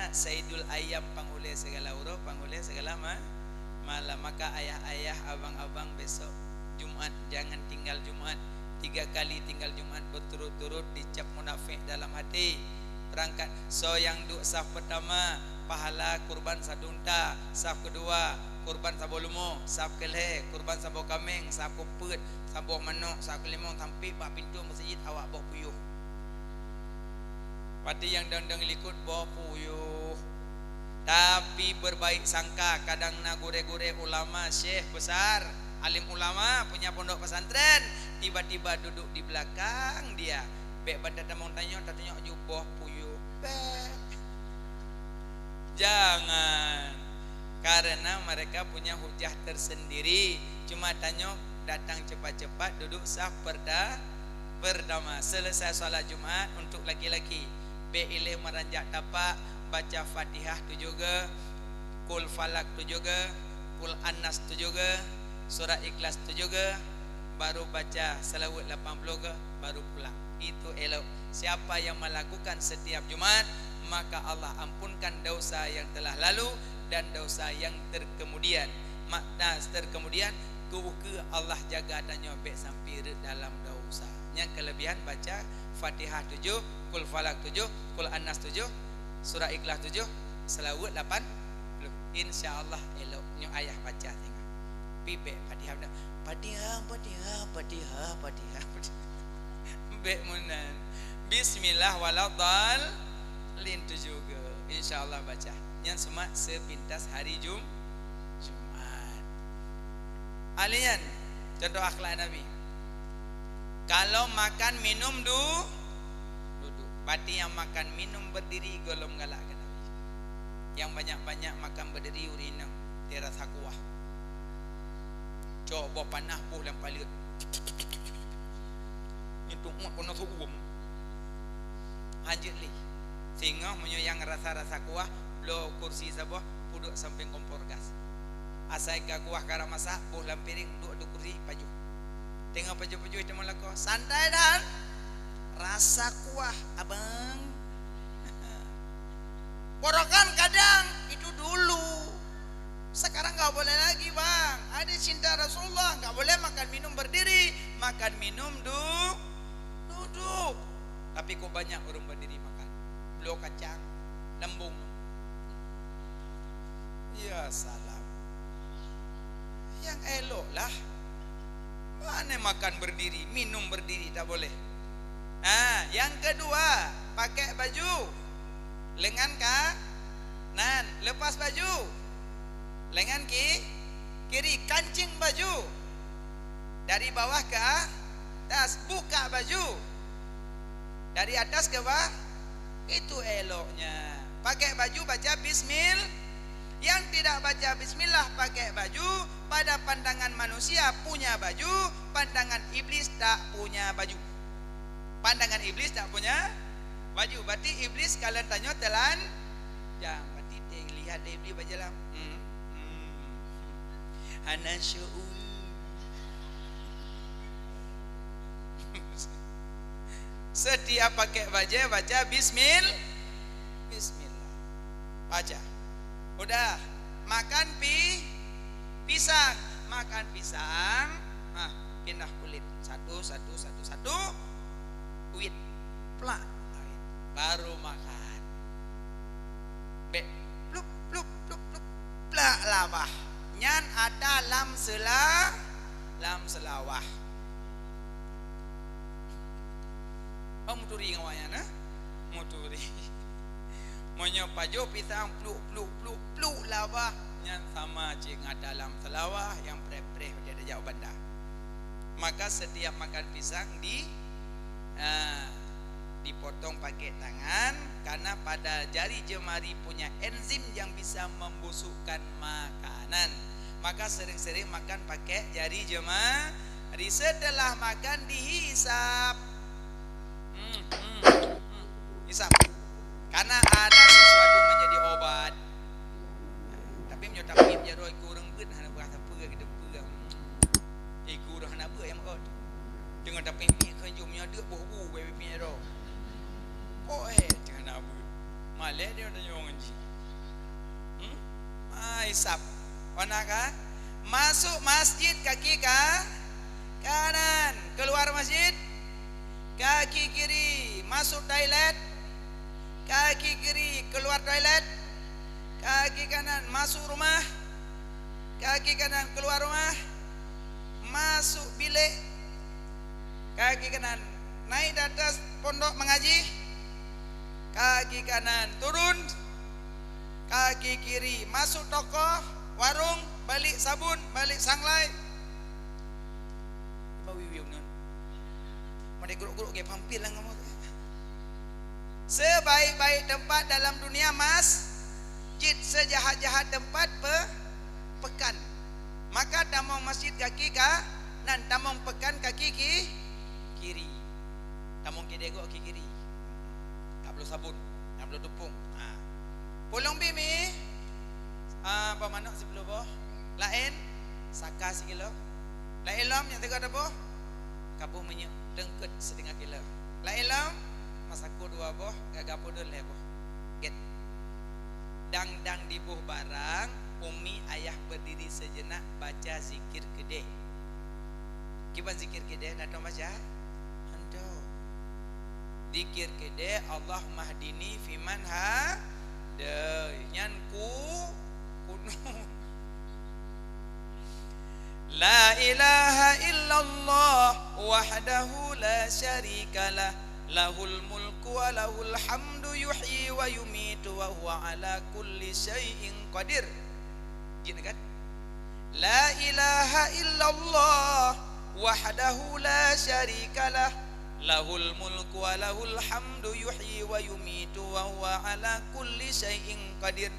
Saidul Ayam panggule segala urut panggule segala malam. Maka ayah-ayah abang-abang besok Jumat jangan tinggal Jumat 3 kali tinggal Jumat berturut-turut dicap munafik dalam hati. Berangkat so yang duk saf pertama pahala kurban sadunta, saf kedua kurban sabo lumo, saf kelhe kurban sabo kambing, saf kupet sabo manuk, saf kelima sampai pak pintu masjid awak bawa puyuh. Pati yang dang-dang likut bawa puyuh. Tapi berbaik sangka kadang na gure-gure ulama syekh besar alim ulama punya pondok pesantren tiba-tiba duduk di belakang dia bek pada mau tanya jubah puyuh jangan karena mereka punya hujah tersendiri cuma tanya datang cepat-cepat duduk saf berdama selesai salat Jumat untuk laki-laki bek ilih meranjak tapak baca Fatihah tu juga Kul Falak tu juga Kul Anas tu juga Surah Ikhlas tu juga baru baca selawat 80 ke baru pulang. Itu elok. Siapa yang melakukan setiap Jumat maka Allah ampunkan dosa yang telah lalu dan dosa yang terkemudian. Makna terkemudian ke Allah jaga dan nyobek sampai dalam dosa. Yang kelebihan baca Fatihah 7, Kul Falak 7, Kul Anas 7, Surah Ikhlas 7, selawat 80. Insyaallah elok nyo ayah baca tengok. Pibe Fatihah Bek munan Bismillah waladhdallin tu juga insyaallah baca. Yang semua sepintas hari Jumat. Alian contoh akhlak Nabi. Kalau makan minum duduk. Berarti yang makan minum berdiri golong galak ke Nabi. Yang banyak-banyak makan berdiri urina teras hakuah. Coba panah buh dalam palit. Itu mak kena suum. Anjir li. Sehingga menyayang rasa-rasa kuah, blow kursi sabah, puduk samping kompor gas. Asai ka kuah kara masak, buh dalam piring, duduk kursi paju. Tengok paju-paju itu melako. Santai dan rasa kuah, abang. Porokan kadang itu dulu. Sekarang nggak boleh lagi bang. Ada cinta Rasulullah nggak boleh makan minum berdiri, makan minum duduk. Tapi kok banyak orang berdiri makan. Blok kacang, lembung. Ya salam. Yang elok lah. Mana makan berdiri, minum berdiri tak boleh. Nah, yang kedua pakai baju lengan kanan, lepas baju. Lengan kiri kancing baju dari bawah ke atas, buka baju dari atas ke bawah. Itu eloknya. Pakai baju baca bismillah. Yang tidak baca bismillah pakai baju, pada pandangan manusia punya baju, pandangan iblis tak punya baju. Pandangan iblis tak punya baju. Berarti iblis kalian tanya telan jangan. Berarti lihat iblis berjalan. Ana syu'ul setiap pakai baju baca bismillah baca. Udah makan pisang pindah kulit satu wit plak baru makan plup plak labah nyan ada lam selawah. Oh muturi ngawanya muturi. Monyo pajo pisang pluk labah nyan sama cing ada lam selawah yang pre-pre dia ada jauh banda. Maka setiap makan pisang dipotong pakai tangan karena pada jari jemari punya enzim yang bisa membusukkan makanan. Maka sering-sering makan pakai jari jemari. Setelah makan dihisap Hisap. Karena ada sesuatu menjadi obat. Tapi menyota pip ya roy kurang pun hana berasa pura kita pura. Kurang hana ber yang kau. Dengan tapi pip kejumnya dia bohu baby pip ro. Oh jangan abu. Malai dia ada nyong ji. Hisap. Warna kah? Masuk masjid kaki kanan, keluar masjid kaki kiri, masuk toilet kaki kiri, keluar toilet kaki kanan, masuk rumah kaki kanan, keluar rumah, masuk bilik kaki kanan, naik di atas pondok mengaji kaki kanan, turun kaki kiri, masuk toko warung, balik sabun, balik sanglai. Bawi nun. Made guruk-guruk kayak pampir lah kamu. Sebaik-baik tempat dalam dunia masjid, sejahat-jahat tempat pekan. Maka tamong masjid kaki kanan, tamong pekan kaki kiri. Tamong kidego kaki kiri. Tak perlu sabun, tak perlu tepung. Pulung bimi. Apa manok sebelum boh? Lain saka sekilo. Lain lam yang tegak apa? Kapu menyek dengket setengah kilo. Lain lam masaku dua boh, gagapo dua boh. Get. Dang di buh barang, umi ayah berdiri sejenak baca zikir gede. Kiban zikir gede nak tahu baca? Ando. Zikir gede Allah mahdini fiman ha nyanku La ilaha illallah wahdahu la syarikalah lahul mulku wa lahul hamdu yuhyi wa yumitu wa huwa ala kulli syai'in qadir. Gini kan? La ilaha illallah wahdahu la syarikalah lahul mulku wa lahul hamdu yuhyi wa yumitu wa huwa ala kulli syai'in qadir.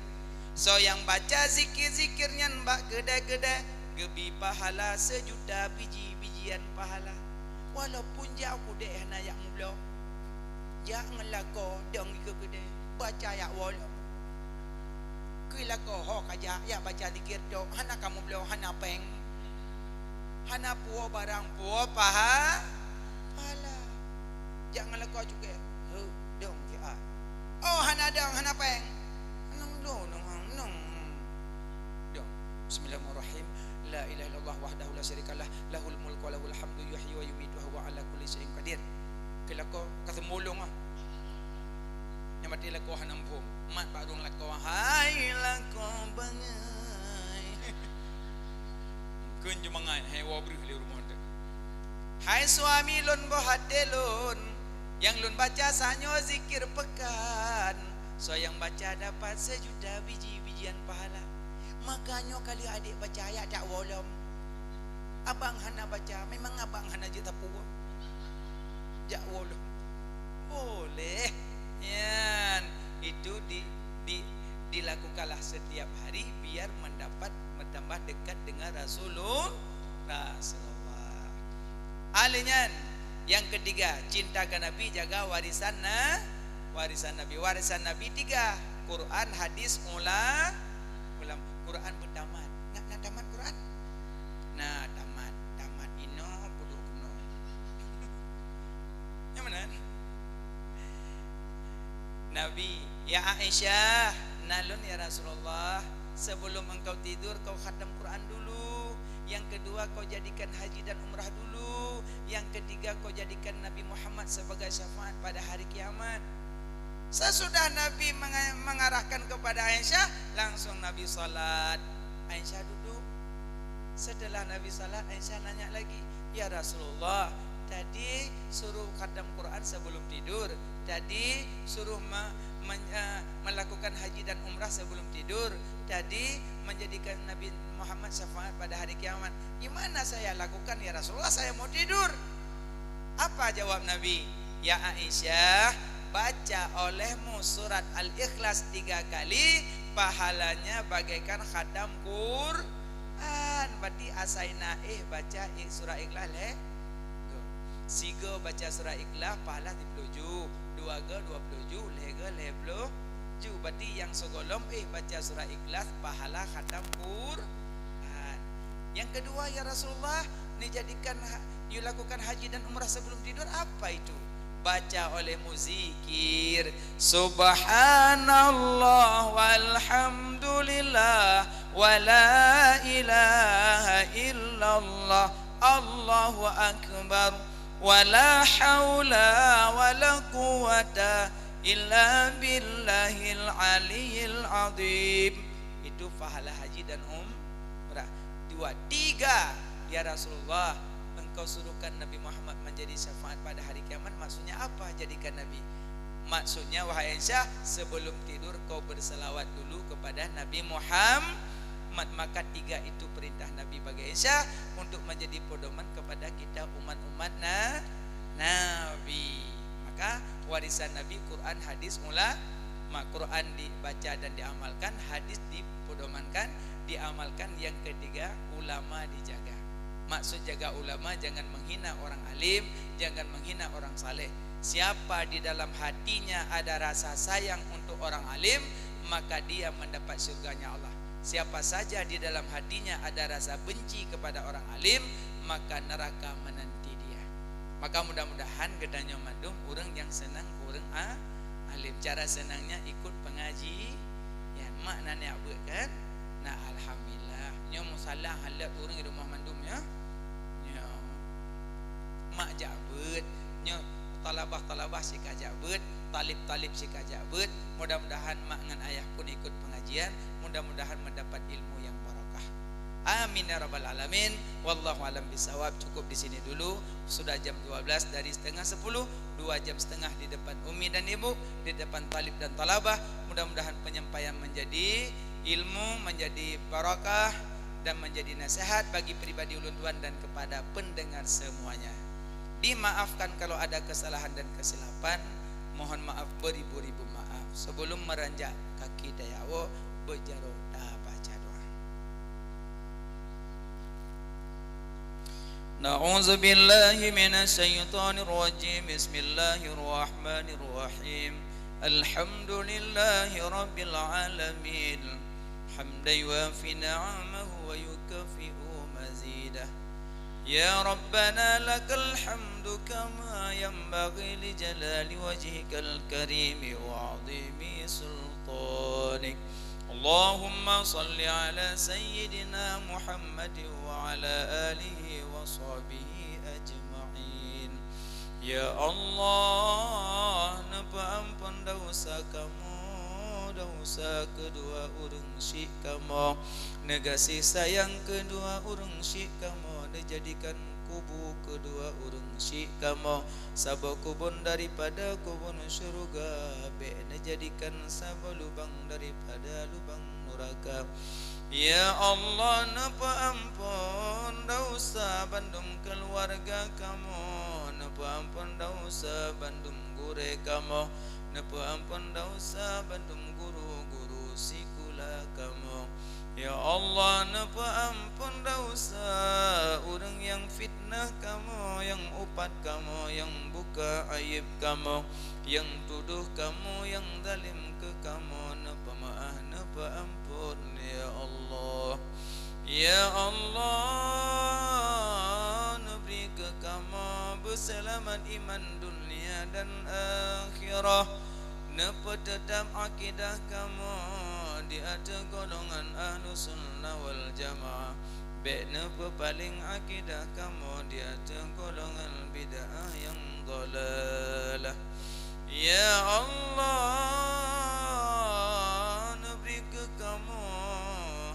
So yang baca zikir-zikirnya mbak gede-gede gebi pahala sejuta biji-bijian pahala. Walaupun jauh deh nak yak mula. Jangan lako dong gede baca yak wala. Kilako ho kaja ya baca zikir do hana kamu beliau hana peng. Hana puo barang puo pahala. Jangan lako juga. Dong ya. Oh hana dong hana peng. Nong dong. Bismillahirrahmanirrahim. La ilaha illallah wahdahu la syarikalah lahul mulku wa lahul hamdu yuhyi wa yumiitu wa huwa ala kulli syai'in qadir. Kelako katemulong Yang mati lako hanam pum. Mat badung lako hai lako bangai. Kun jumangai hai wa bri le rumah de. Hai suami lun bohadelun yang lun baca sanyo zikir pekan. So yang baca dapat sejuta biji-bijian pahala. Makanya kali adik baca ayat tak walam. Abang hana baca, memang abang hana je tapuwa. Jak walam. Boleh. Yan, itu dilakukanlah setiap hari biar bertambah dekat dengan Rasulullah. Alinyan yang ketiga, cintakan Nabi, jaga warisan Nabi. Warisan Nabi 3, Quran, hadis, ulam. Quran bertamat. Nak tamat Quran? Nah, tamat ino puluh kuno. Yang mana? Nabi, ya Aisyah, nalun ya Rasulullah, sebelum engkau tidur kau khatam Quran dulu. Yang kedua kau jadikan haji dan umrah dulu. Yang ketiga kau jadikan Nabi Muhammad sebagai syafaat pada hari kiamat. Sesudah Nabi mengarahkan kepada Aisyah, langsung Nabi salat. Aisyah duduk. Setelah Nabi salat, Aisyah nanya lagi, ya Rasulullah, tadi suruh khatam Quran sebelum tidur, tadi suruh melakukan haji dan umrah sebelum tidur, tadi menjadikan Nabi Muhammad syafaat pada hari kiamat. Gimana saya lakukan ya Rasulullah, saya mau tidur. Apa jawab Nabi? Ya Aisyah, baca olehmu surat Al-Ikhlas 3 kali, pahalanya bagaikan khatam Quran. Berarti asaina baca surah Ikhlas Siga baca surah Ikhlas pahala 30, dua ga 27, lega 50. Berarti yang segolong baca surah Ikhlas pahala khatam Quran. Yang kedua ya Rasulullah, ini jadikan you lakukan haji dan umrah sebelum tidur, apa itu? Baca oleh muzikir subhanallah walhamdulillah wala ilaha illallah Allahu akbar wala haula wala quwata illa billahil aliyil azim. Itu pahala haji dan umrah. 2, 3 ya Rasulullah, engkau suruhkan Nabi Muhammad menjadi syafaat pada hari kiamat. Maksudnya apa jadikan Nabi? Maksudnya wahai Aisyah, sebelum tidur kau berselawat dulu kepada Nabi Muhammad. Maka 3 itu perintah Nabi bagi Aisyah untuk menjadi pedoman kepada kita umat-umat Nabi. Maka warisan Nabi Quran, hadis, Quran dibaca dan diamalkan, hadis dipedomankan, diamalkan. Yang ketiga, ulama dijaga. Maksud jaga ulama, jangan menghina orang alim, jangan menghina orang saleh. Siapa di dalam hatinya ada rasa sayang untuk orang alim, maka dia mendapat surganya Allah. Siapa saja di dalam hatinya ada rasa benci kepada orang alim, maka neraka menanti dia. Maka mudah-mudahan gedanya mandum orang yang senang orang alim. Cara senangnya ikut pengaji ya, maknanya apa kan? Nah alhamdulillah nyo musalah halat orang di rumah mandum ya. Mak jabut nyo talabah si kajabut, talib si kajabut. Mudah-mudahan mak dengan ayah pun ikut pengajian, mudah-mudahan mendapat ilmu yang barakah. Amin ya rabbal alamin. Wallahu alam bisawab. Cukup di sini dulu. Sudah jam 12 dari setengah 10, 2 jam setengah di depan umi dan ibu, di depan talib dan talabah. Mudah-mudahan penyampaian menjadi ilmu, menjadi barakah dan menjadi nasihat bagi pribadi ulun tuan dan kepada pendengar semuanya. Dimaafkan kalau ada kesalahan dan kesilapan. Mohon maaf beribu-ribu maaf. Sebelum meranjak kaki dayawo, berjaroda baca doa. Na'udzu billahi minasy syaithanir rajim. Bismillahirrahmanirrahim. Alhamdulillahi rabbil alamin. Hamdan yuwafi ni'amahu wa yukafi'u mazidah. Ya Rabbana lakal hamdu kama yanbaghi li jalali wajhikal karimi wa 'azimi sultanik. Allahumma salli ala sayyidina Muhammad wa ala alihi wa sahbihi ajma'in. Ya Allah, napa ampun dosa kamu, dosa kedua urang syik kamu, negasi sayang kedua urang syik kamu, dijadikan kubu kedua urang syik kamu, sabah kubun daripada kubun syurga, be dijadikan sabah lubang daripada lubang neraka. Ya Allah, napa ampun dosa bandum keluarga kamu, napa ampun dosa bandum gure kamu, napa ampun dosa bandum guru-guru sikula kamu. Ya Allah, napa ampun dosa orang yang fitnah kamu, yang upat kamu, yang buka aib kamu, yang tuduh kamu, yang zalim ke kamu. Napa maaf, napa ampun ya Allah. Ya Allah, beri ke kamu berselamat iman dunia dan akhirah. Napa tetap akidah kamu di atas golongan Ahlus Sunnah wal Jamaah. Be napa paling akidah kamu di atas golongan bid'ah yang dhalalah. Ya Allah, beri ke kamu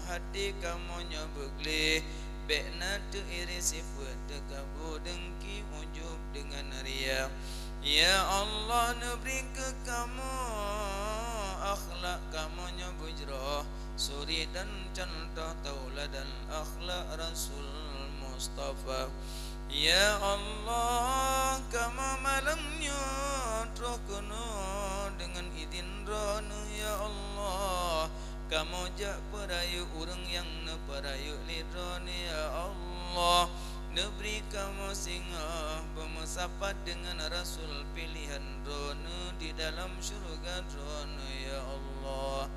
hati kamu nya beglih, be na tu iri sifat tekabu dengki ujub dengan riya. Ya Allah, beri ke kamu akhlak kamu nya bujrah, suri dan contoh tauladan akhlak Rasul Mustafa. Ya Allah, kamu malamnya roh kuno dengan izin rohnu. Ya Allah, kamu jak perayu urang yang neperayu lidron. Ya Allah, Neberi kamu singa bermusapat dengan Rasul pilihan drone di dalam syurga drone ya Allah.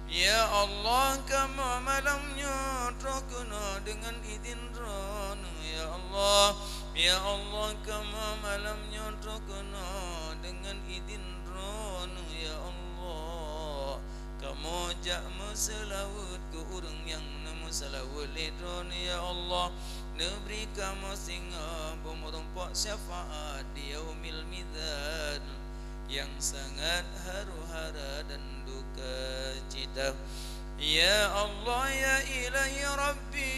Ya Allah, kamu malamnya rokuna dengan izin drone ya Allah. Ya Allah, kamu malamnya rokuna dengan izin drone ya Allah. Kamu jak selawat ke orang yang nama selawat le drone ya Allah. Neberi kamu singa bermerumpak syafaat di yaumil mizan yang sangat haru-hara dan duka cita. Ya Allah, ya Ilahi Rabbi,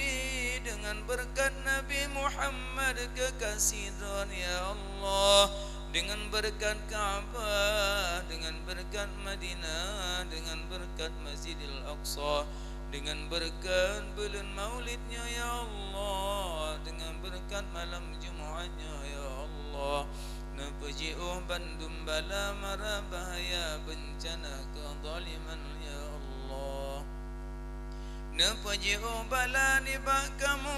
dengan berkat Nabi Muhammad kekasih Tuhan ya Allah, dengan berkat Ka'bah, dengan berkat Madinah, dengan berkat Masjidil Aqsa, dengan berkat bulan maulidnya ya Allah, dengan berkat malam Jumaatnya ya Allah. Napuji'uh bandum bala mara bahaya bencana kezaliman ya Allah. Napuji'uh bala nibak kamu,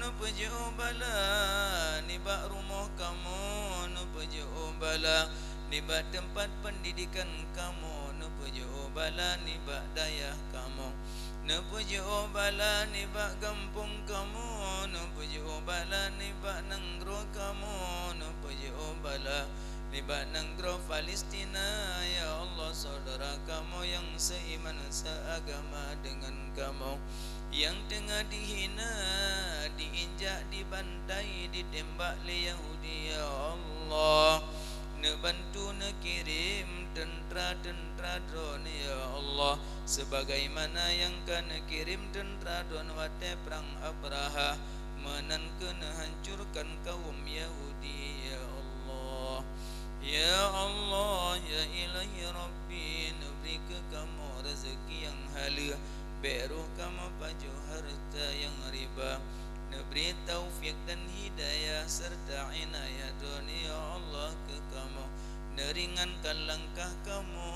napuji'uh bala nibak rumah kamu, napuji'uh bala nibak tempat pendidikan kamu, napuji'uh bala nibak dayah kamu, napuji'uh bala nibak kampung kamu, napuji'uh bala nibak nanggro kamu, napuji'uh bala nibak nanggro Palestina ya Allah. Saudara kamu yang seiman seagama dengan kamu, yang tengah dihina, diinjak, dibantai, ditembak oleh Yahudi ya Allah. Nebantu nekirim tentera-tentera drone ya Allah, sebagaimana yang kena kirim tentera drone wate perang Abraha menan kena hancurkan kaum Yahudi ya Allah. Ya Allah, ya Ilahi Rabbi, neberi ke kamu rezeki yang halal, beruh kamu paju harta yang riba, neberi taufik dan hidayah serta inayah dunia Allah ke kamu, neringankan langkah kamu,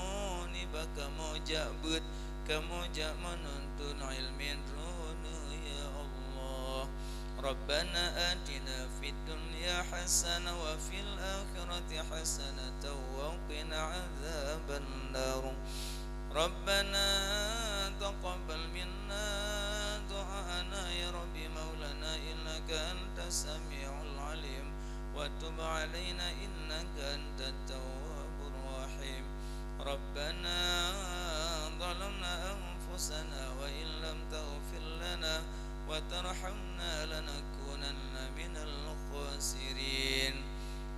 niba kamu jabut, kamu jak menuntun ilmin dunia ya Allah. Rabbana atina fid dunya hasanah wa fil akhirati hasanah wa qina adzaban nar. Rabbana taqabbal minna du'ana ya Rabbi maulana innaka antas samiul alim wa tub alaina innaka antat tawwabur rahim. Rabbana zalamna anfusana wa in lam taghfir lana wa tarhamna lanakunanna minal khasirin.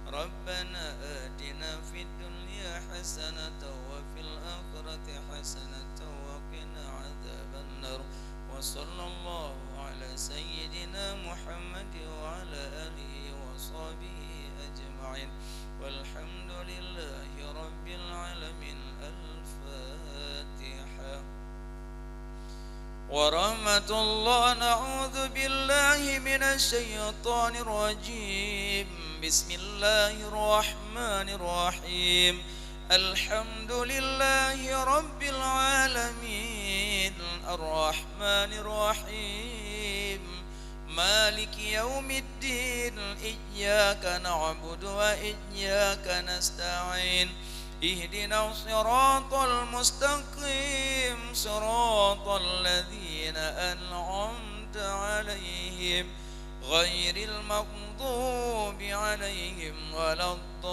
Rabbana atina fid dunya hasanatan wa fil akhirati hasanatan wa qina adzaban nar. Wa sallallahu ala sayyidina Muhammad wa ala alihi wa sahbihi ajma'in. Walhamdulillahi rabbil alamin. Al-Fatiha. ورحمة الله. نعوذ بالله من الشيطان الرجيم. بسم الله الرحمن الرحيم. الحمد لله رب العالمين الرحمن الرحيم مالك يوم الدين. إياك نعبد وإياك نستعين. اهدنا الصراط المستقيم صراط الذين أنعمت عليهم غير المغضوب عليهم ولا الضالين.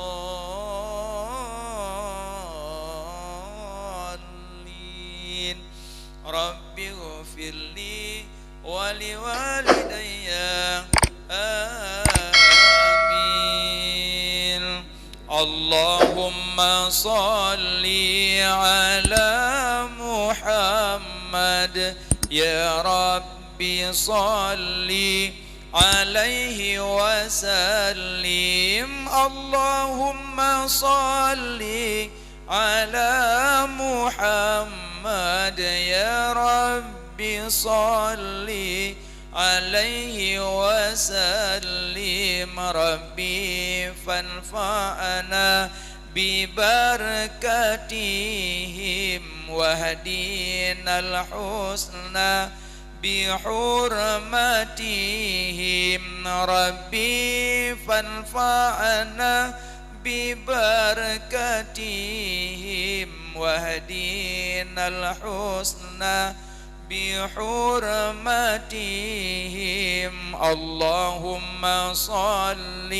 رب اغفر لي ولوالدي آمين. اللهم صل على محمد يا ربي صل عليه وسلم. اللهم صل على محمد يا ربي صل عليه وسلم. ربي فانفعنا ببركاتهم واهدنا الحسنى بحرمتهم ربي فانفعنا ببركتهم واهدنا الحسنى بحرمتهم اللهم صل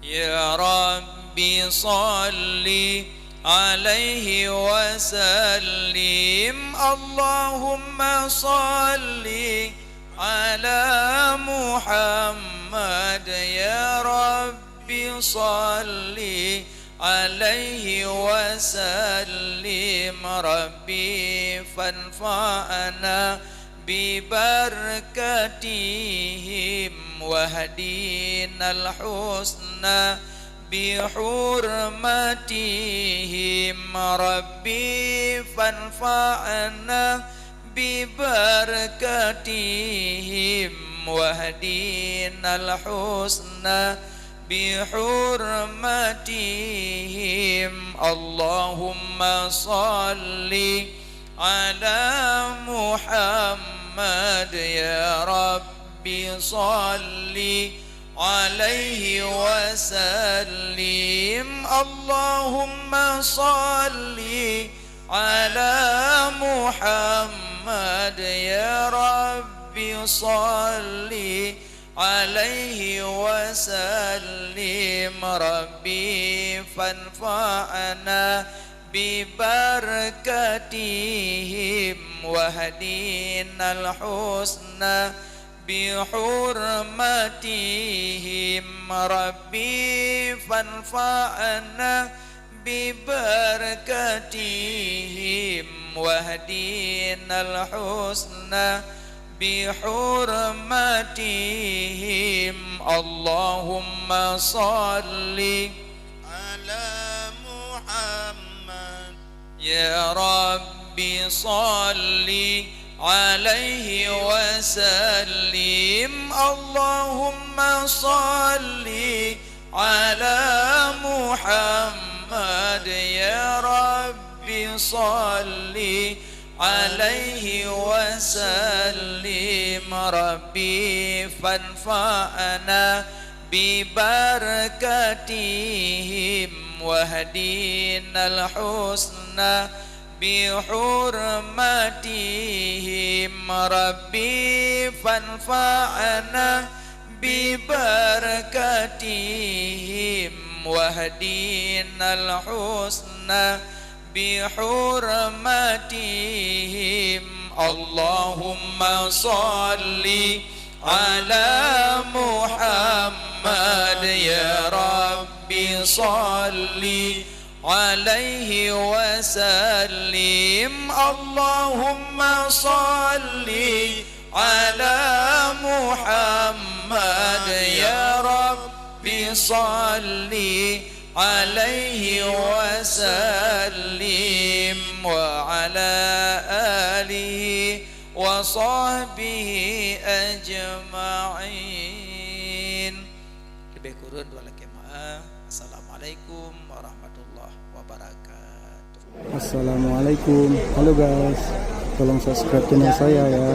يا ربي صل عليه وسلم اللهم صل على محمد يا ربي صل عليه وسلم ربي فانفعنا ببركتهم واهدنا الحسنى بحرمتهم ربي فانفعنا ببركتهم واهدنا الحسنى بحرمتهم اللهم صل على محمد يا ربي صل عليه وسلم اللهم صل على محمد يا ربي صل عليه وسلم ربي فانفعنا ببركتهم واهدنا الحسنى بحرمتهم ربي فانفعنا ببركتهم واهدنا الحسنى بحرمتهم اللهم صل على محمد يا ربي صل عليه وسلم اللهم صل على محمد يا ربي صل عليه وسلم ربي فانفعنا ببركتهم واهدنا الحسنى بحرمتهم ربي فانفعنا ببركتهم واهدنا الحسنى بحرمتهم اللهم صل على محمد يا ربي صل عليه وسلم اللهم صل على محمد يا ربي صل عليه وسلم وعلى آله وصحبه أجمعين. Lebih kurun walakin maaf. Assalamualaikum warahmatullahi wabarakatuh. Assalamualaikum. Halo guys, tolong subscribe channel saya ya.